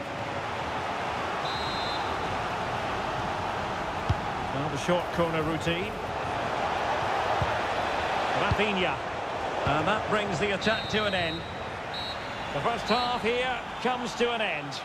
Well, the short corner routine. Rafinha. And that brings the attack to an end. The first half here comes to an end.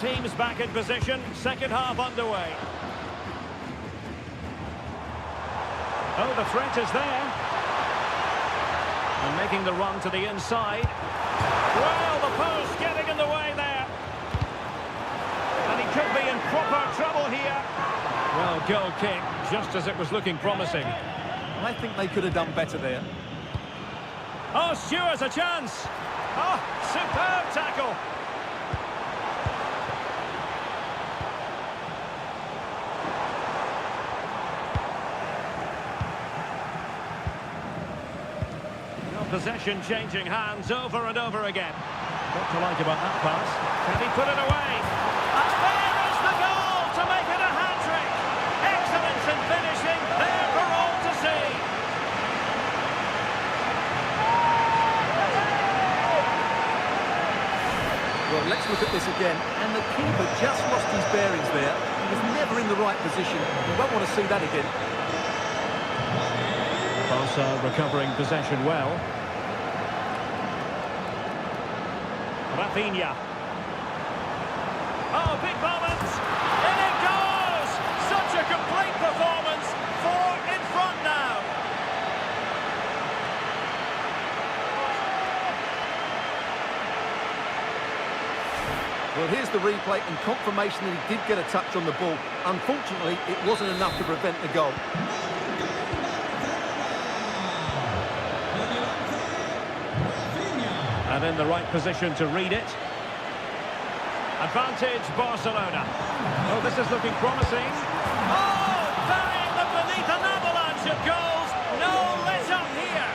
Teams back in position, second half underway. Oh, the threat is there. And making the run to the inside. Well, the post getting in the way there. And he could be in proper trouble here. Well, goal kick, just as it was looking promising. I think they could have done better there. Oh, Stewart's a chance. Oh, superb tackle. Possession changing hands over and over again. What to like about that pass? Can he put it away? And there is the goal to make it a hat-trick. Excellence in finishing, there for all to see. Well, let's look at this again. And the keeper just lost his bearings there. He was never in the right position. You won't want to see that again. Barca recovering possession well. Rafinha. Oh, big moment. In it goes. Such a complete performance. 4 in front now. Well, here's the replay and confirmation that he did get a touch on the ball. Unfortunately, it wasn't enough to prevent the goal. And in the right position to read it. Advantage Barcelona. Oh, this is looking promising. Oh, burying them beneath an avalanche of goals. No let up here.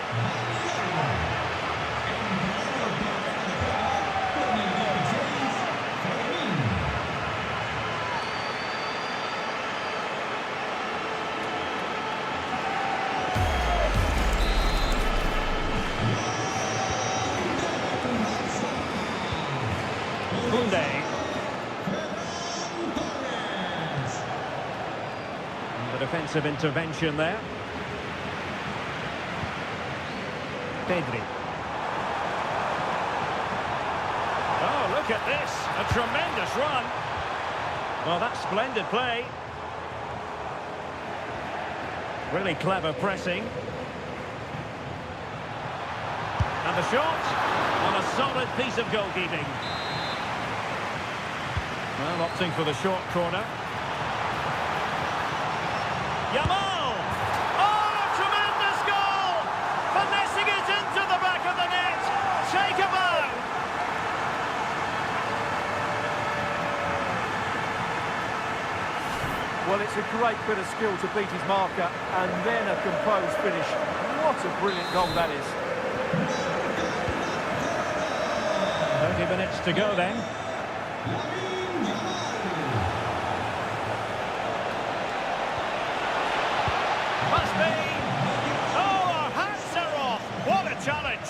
The defensive intervention there. Pedri. Oh, look at this. A tremendous run. Well, that's splendid play. Really clever pressing. And the shot on a solid piece of goalkeeping. Well, opting for the short corner. Yamal! Oh, tremendous goal! Finessing it into the back of the net. Take a bow. Well, it's a great bit of skill to beat his marker and then a composed finish. What a brilliant goal that is. 20 minutes to go then. Must be. Oh, our hats are off. What a challenge.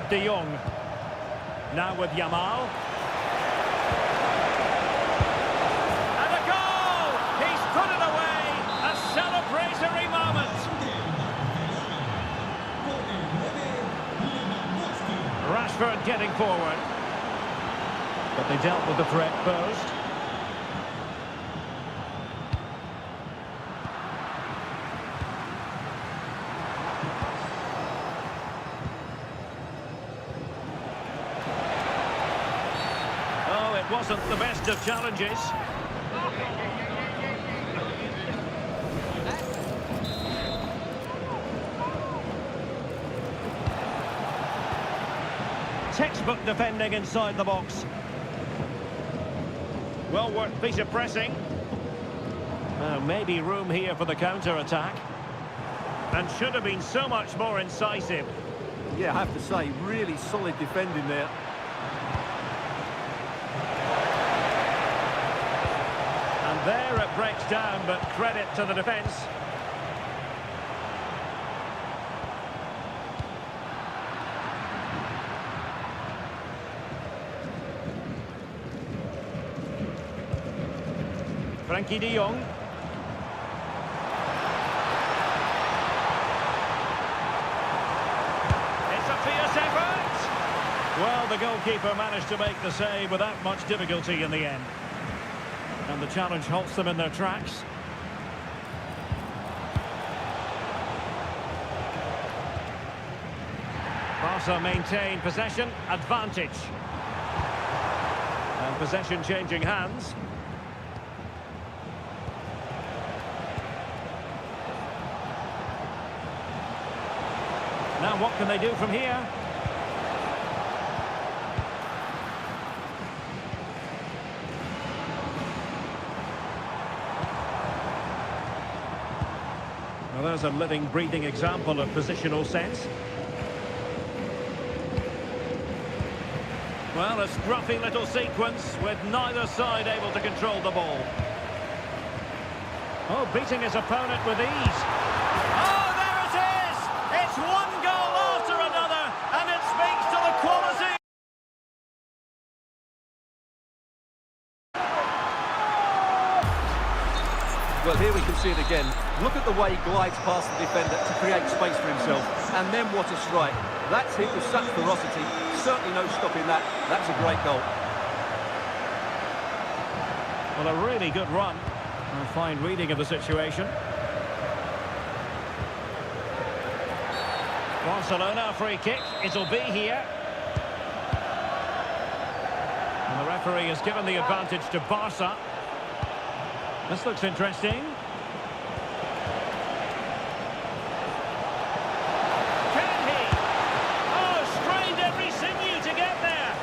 De Jong. Now with Yamal. And a goal! He's put it away! A celebratory moment! Rashford getting forward. But they dealt with the threat posed. Wasn't the best of challenges. Textbook defending inside the box. Well worked piece of pressing. Maybe room here for the counter-attack. And should have been so much more incisive. Yeah, I have to say, really solid defending there. There it breaks down, but credit to the defence. Frankie de Jong. It's a fierce effort. Well, the goalkeeper managed to make the save without much difficulty in the end. And the challenge halts them in their tracks. Barca maintain possession, advantage. And possession changing hands. Now what can they do from here? Well, there's a living, breathing example of positional sense. Well, a scruffy little sequence with neither side able to control the ball. Oh, beating his opponent with ease. Oh, there it is! It's one goal after another, and it speaks to the quality. Well, here we can see it again. Look at the way he glides past the defender to create space for himself. And then what a strike. That's hit with such ferocity. Certainly no stopping that. That's a great goal. Well, a really good run. A fine reading of the situation. Barcelona free kick. It'll be here. And the referee has given the advantage to Barca. This looks interesting. Can he? Oh, strained every sinew to get there.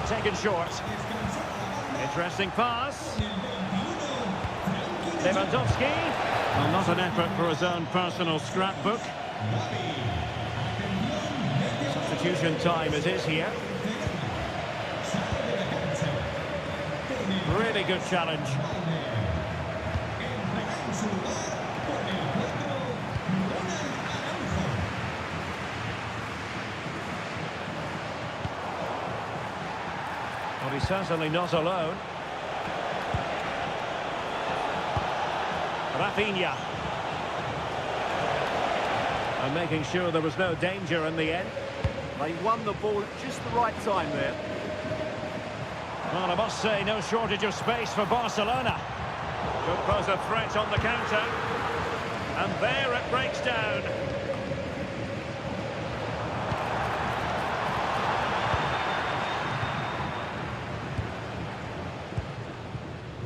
Taken short. Interesting pass. Lewandowski. Well, not an effort for his own personal scrapbook. Substitution time it is here. Really good challenge. Well, he's certainly not alone. Rafinha. And making sure there was no danger in the end. They won the ball at just the right time there. Well, I must say, no shortage of space for Barcelona. Could pose a threat on the counter. And there it breaks down.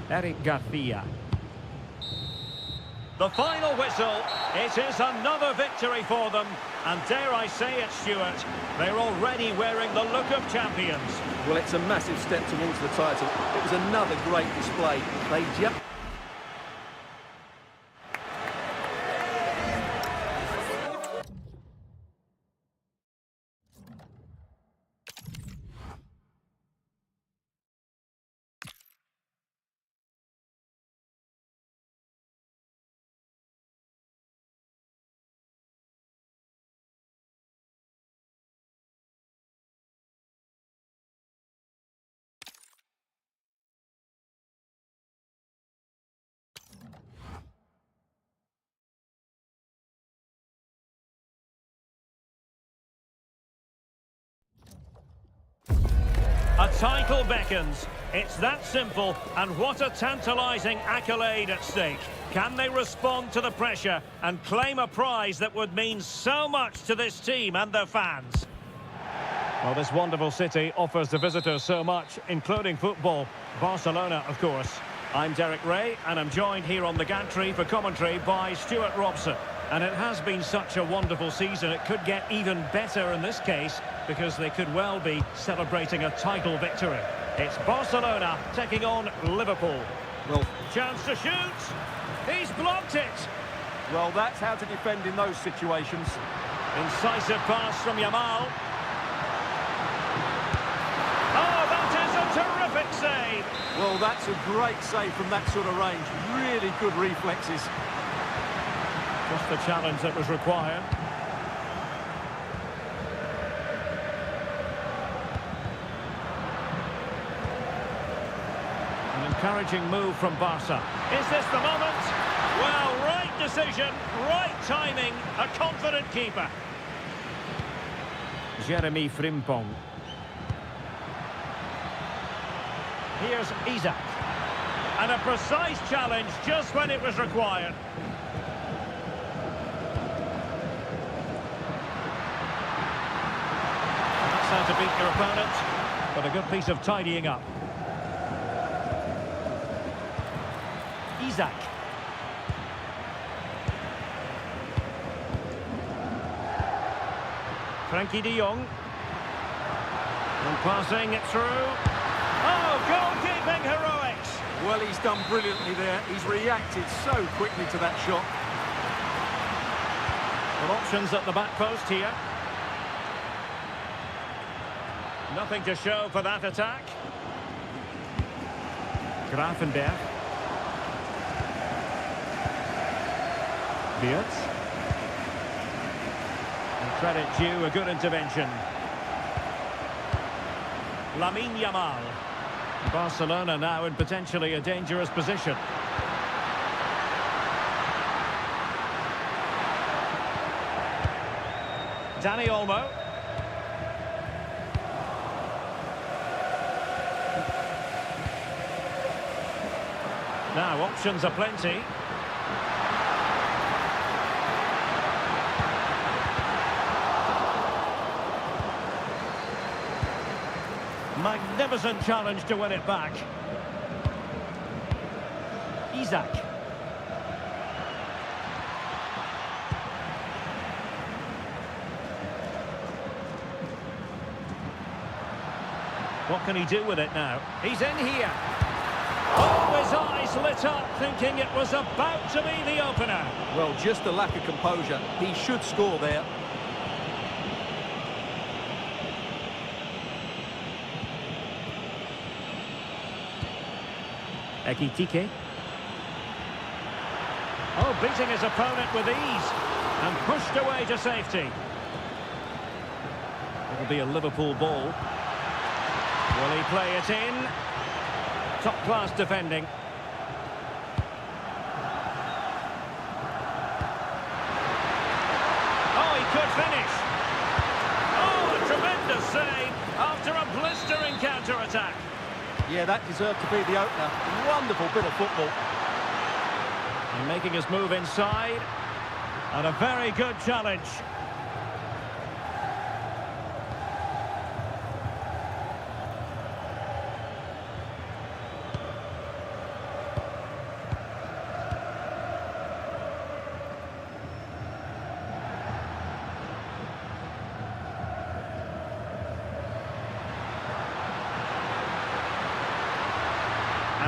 Eric Garcia. The final whistle. It is another victory for them. And dare I say it, Stuart, they're already wearing the look of champions. Well, it's a massive step towards the title. It was another great display. They just... A title beckons. It's that simple, and what a tantalising accolade at stake. Can they respond to the pressure and claim a prize that would mean so much to this team and their fans? Well, this wonderful city offers the visitors so much, including football. Barcelona, of course. I'm Derek Ray, and I'm joined here on the gantry for commentary by Stuart Robson. And it has been such a wonderful season, it could get even better in this case, because they could well be celebrating a title victory. It's Barcelona taking on Liverpool. Well, chance to shoot. He's blocked it. well, that's how to defend in those situations. Incisive pass from Yamal. Oh, that is a terrific save. Well, that's a great save from that sort of range. Really good reflexes. Just the challenge that was required. An encouraging move from Barca. Is this the moment? Well, right decision, right timing, a confident keeper. Jeremy Frimpong. Here's Isaac. And a precise challenge just when it was required. That's how to beat your opponent, but a good piece of tidying up. Isaac. Frankie de Jong. And passing it through. Oh, goalkeeping heroics! Well, he's done brilliantly there. He's reacted so quickly to that shot. Well, options at the back post here. Nothing to show for that attack. Grafenberg. Beerts. And credit due, a good intervention. Lamine Yamal. Barcelona now in potentially a dangerous position. Dani Olmo. Now options are plenty. Magnificent challenge to win it back. Isaac. What can he do with it now? He's in here. Oh, his eyes lit up, thinking it was about to be the opener. Well, just a lack of composure. He should score there. Ekitike. Oh, beating his opponent with ease and pushed away to safety. It'll be a Liverpool ball. Will he play it in? Top-class defending. Oh, he could finish. Oh, a tremendous save after a blistering counter-attack. Yeah, that deserved to be the opener. Wonderful bit of football. And making his move inside. And a very good challenge.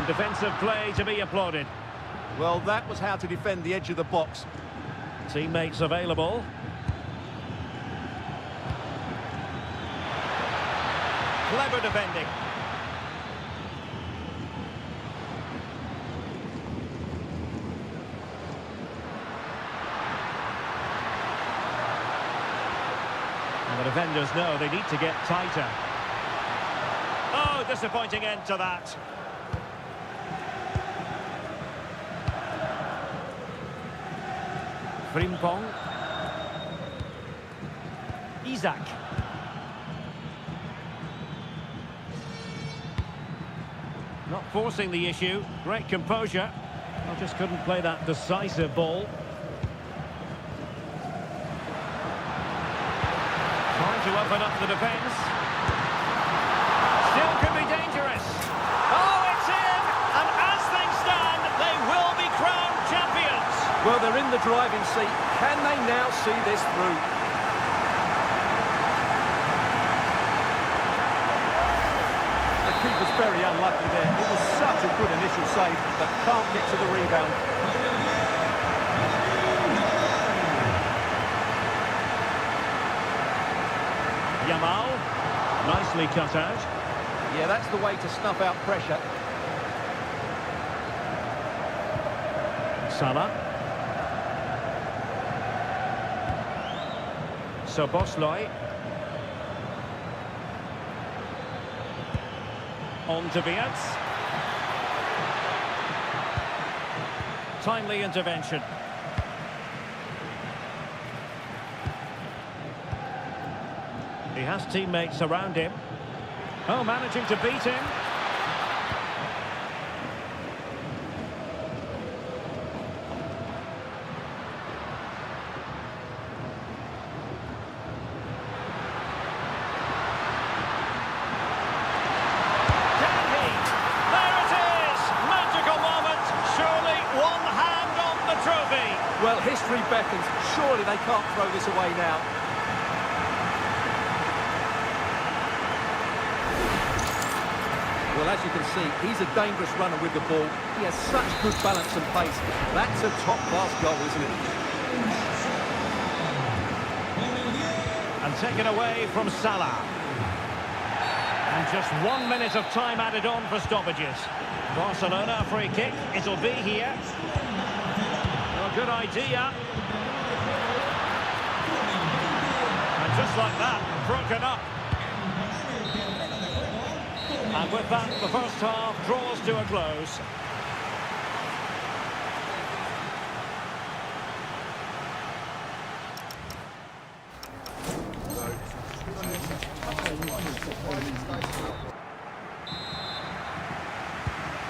defensive play to be applauded. Well, that was how to defend the edge of the box. Teammates available. Clever defending. And the defenders know they need to get tighter. Oh, disappointing end to that. Frimpong. Isaac. Not forcing the issue. Great composure. Well, just couldn't play that decisive ball. Trying to open up the defence. Still could be dangerous. Oh, it's in! And as things stand, they will be crowned champions. Well, they're in the driving seat. Can they now see this through? The keeper's very unlucky there. It was such a good initial save, but can't get to the rebound. Yamal, nicely cut out. Yeah, that's the way to snuff out pressure. Salah. Szoboszlai. On to Viets. Timely intervention. He has teammates around him. Oh, managing to beat him. Well, history beckons. Surely they can't throw this away now. Well, as you can see, he's a dangerous runner with the ball. He has such good balance and pace. That's a top-class goal, isn't it? And taken away from Salah. And just 1 minute of time added on for stoppages. Barcelona free kick. It'll be here. Good idea. And just like that, broken up. And with that, the first half draws to a close.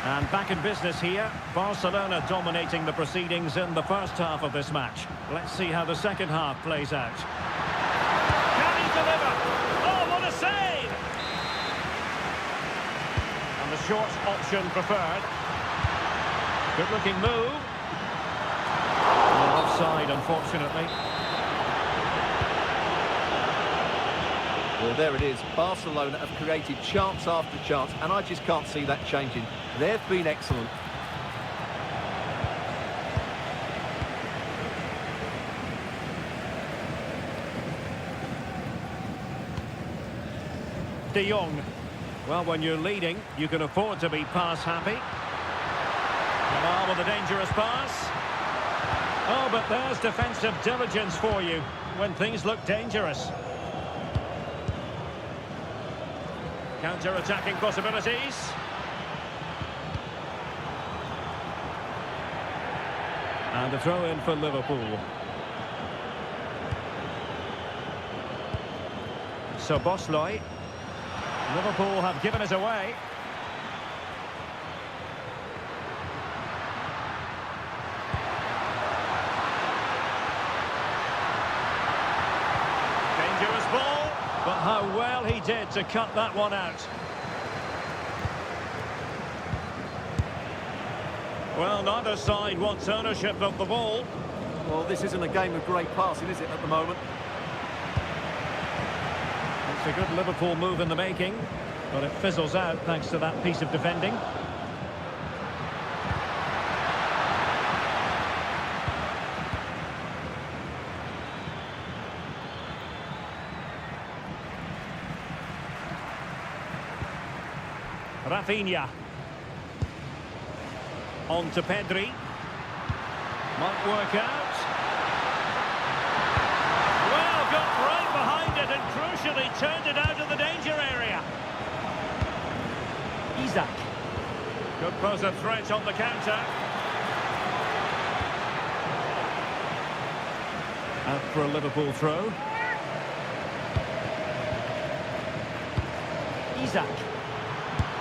And back in business here, Barcelona dominating the proceedings in the first half of this match. Let's see how the second half plays out. Can he deliver? Oh, what a save! And the short option preferred. Good-looking move. Well, offside, unfortunately. Well, there it is. Barcelona have created chance after chance, and I just can't see that changing. They've been excellent. De Jong. Well, when you're leading, you can afford to be pass happy. Yamal with a dangerous pass. Oh, but there's defensive diligence for you when things look dangerous. Counter-attacking possibilities. And the throw-in for Liverpool. Szoboszlai. Liverpool have given it away. Dangerous ball, but how well he did to cut that one out. Well, neither side wants ownership of the ball. Well, this isn't a game of great passing, is it, at the moment? It's a good Liverpool move in the making, but it fizzles out thanks to that piece of defending. Rafinha. On to Pedri. Might work out. Well, got right behind it and crucially turned it out of the danger area. Isaac. Could pose a threat on the counter. Out for a Liverpool throw. Isaac.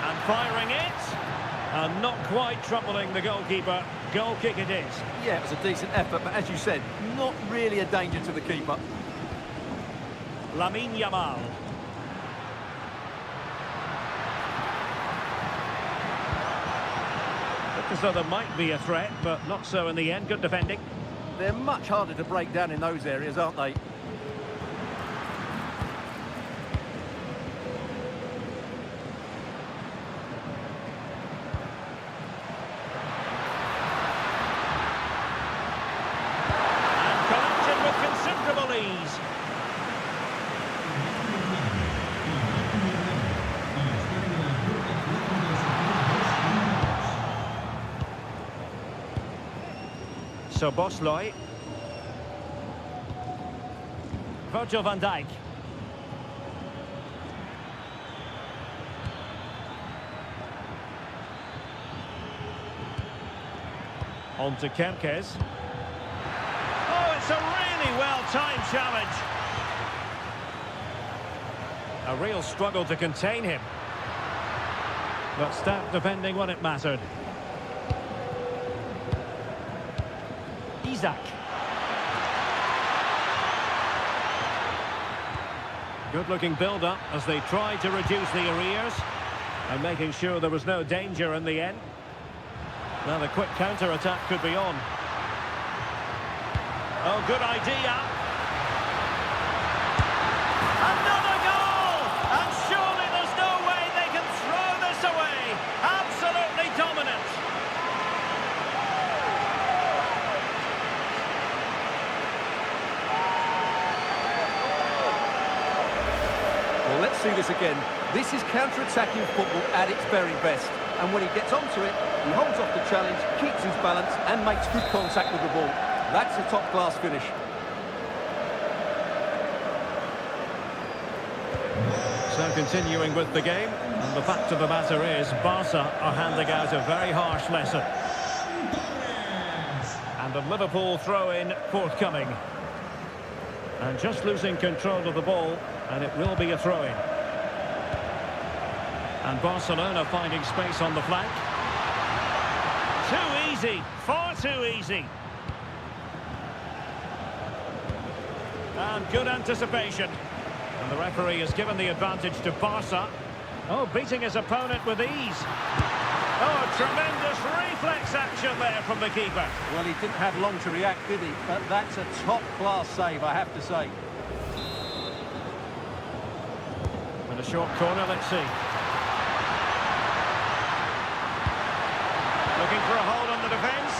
And firing it. And not quite troubling the goalkeeper. Goal kick it is. Yeah, it was a decent effort, but as you said, not really a danger to the keeper. Lamine Yamal. Looked as though there might be a threat, but not so in the end. Good defending. They're much harder to break down in those areas, aren't they? So Bosloy. Virgil van Dijk. On to Kerkez. Oh, it's a really well-timed challenge. A real struggle to contain him. But stout defending when it mattered. Isaac. Good-looking build-up as they tried to reduce the arrears and making sure there was no danger in the end. Now the quick counter-attack could be on. Oh, good idea. Another goal! And surely there's no way they can throw this away. Absolutely dominant. Well, let's see this again. This is counter-attacking football at its very best. And when he gets onto it, he holds off the challenge, keeps his balance and makes good contact with the ball. That's a top-class finish. So continuing with the game, and the fact of the matter is Barca are handing out a very harsh lesson. And a Liverpool throw-in forthcoming. And just losing control of the ball, and it will be a throw-in. And Barcelona finding space on the flank. Too easy, far too easy. And good anticipation. And the referee has given the advantage to Barca. Oh, beating his opponent with ease. Oh, tremendous reflex action there from the keeper. Well, he didn't have long to react, did he? But that's a top-class save, I have to say. With a short corner, let's see. Looking for a hold on the defence.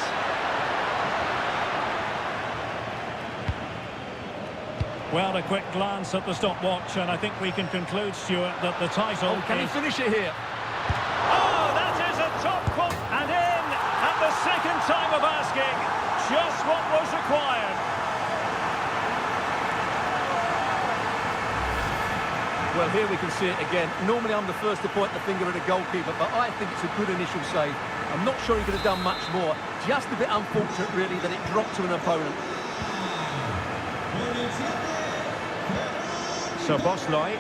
Well, a quick glance at the stopwatch, and I think we can conclude, Stuart, that the title Can he finish it here? Oh, that is a top quote. And in at the second time of asking. Just what was required. Well, here we can see it again. Normally I'm the first to point the finger at a goalkeeper, but I think it's a good initial save. I'm not sure he could have done much more. Just a bit unfortunate, really, that it dropped to an opponent. So Bosloy.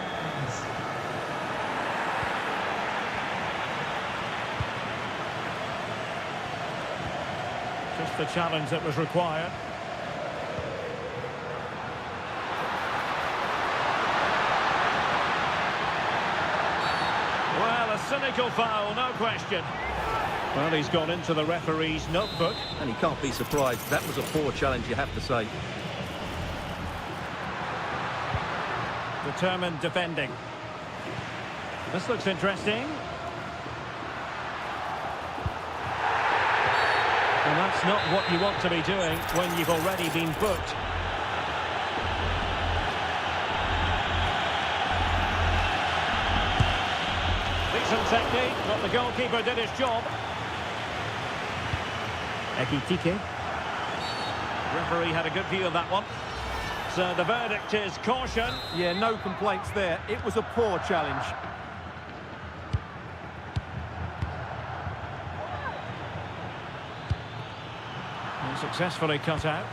Just the challenge that was required. Well, a cynical foul, no question. Well, he's gone into the referee's notebook. And he can't be surprised. That was a poor challenge, you have to say. Determined defending. This looks interesting. And that's not what you want to be doing when you've already been booked. These Decent technique, but the goalkeeper did his job. Ekitike. Referee had a good view of that one. So the verdict is caution. Yeah, no complaints there. It was a poor challenge. And successfully cut out.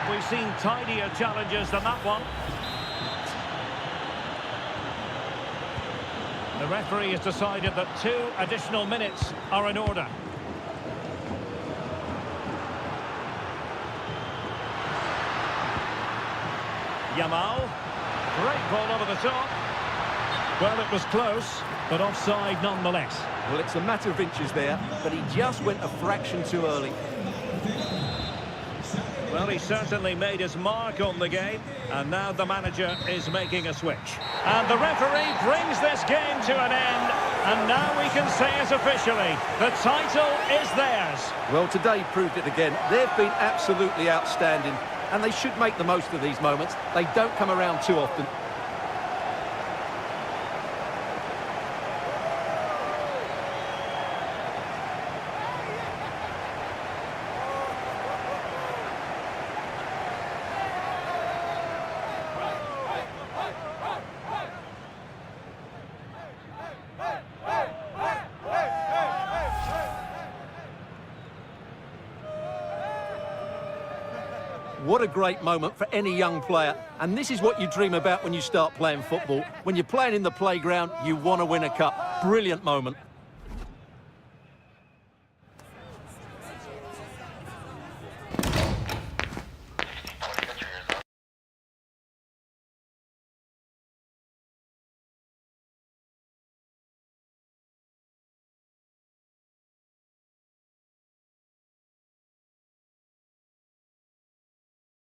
We've seen tidier challenges than that one. The referee has decided that 2 additional minutes are in order. Yamal. Great ball over the top. Well, it was close, but offside nonetheless. Well, it's a matter of inches there, but he just went a fraction too early. Well, he certainly made his mark on the game, and now the manager is making a switch. And the referee brings this game to an end, and now we can say it officially. The title is theirs. Well, today proved it again. They've been absolutely outstanding, and they should make the most of these moments. They don't come around too often. What a great moment for any young player. And this is what you dream about when you start playing football. When you're playing in the playground, you want to win a cup. Brilliant moment.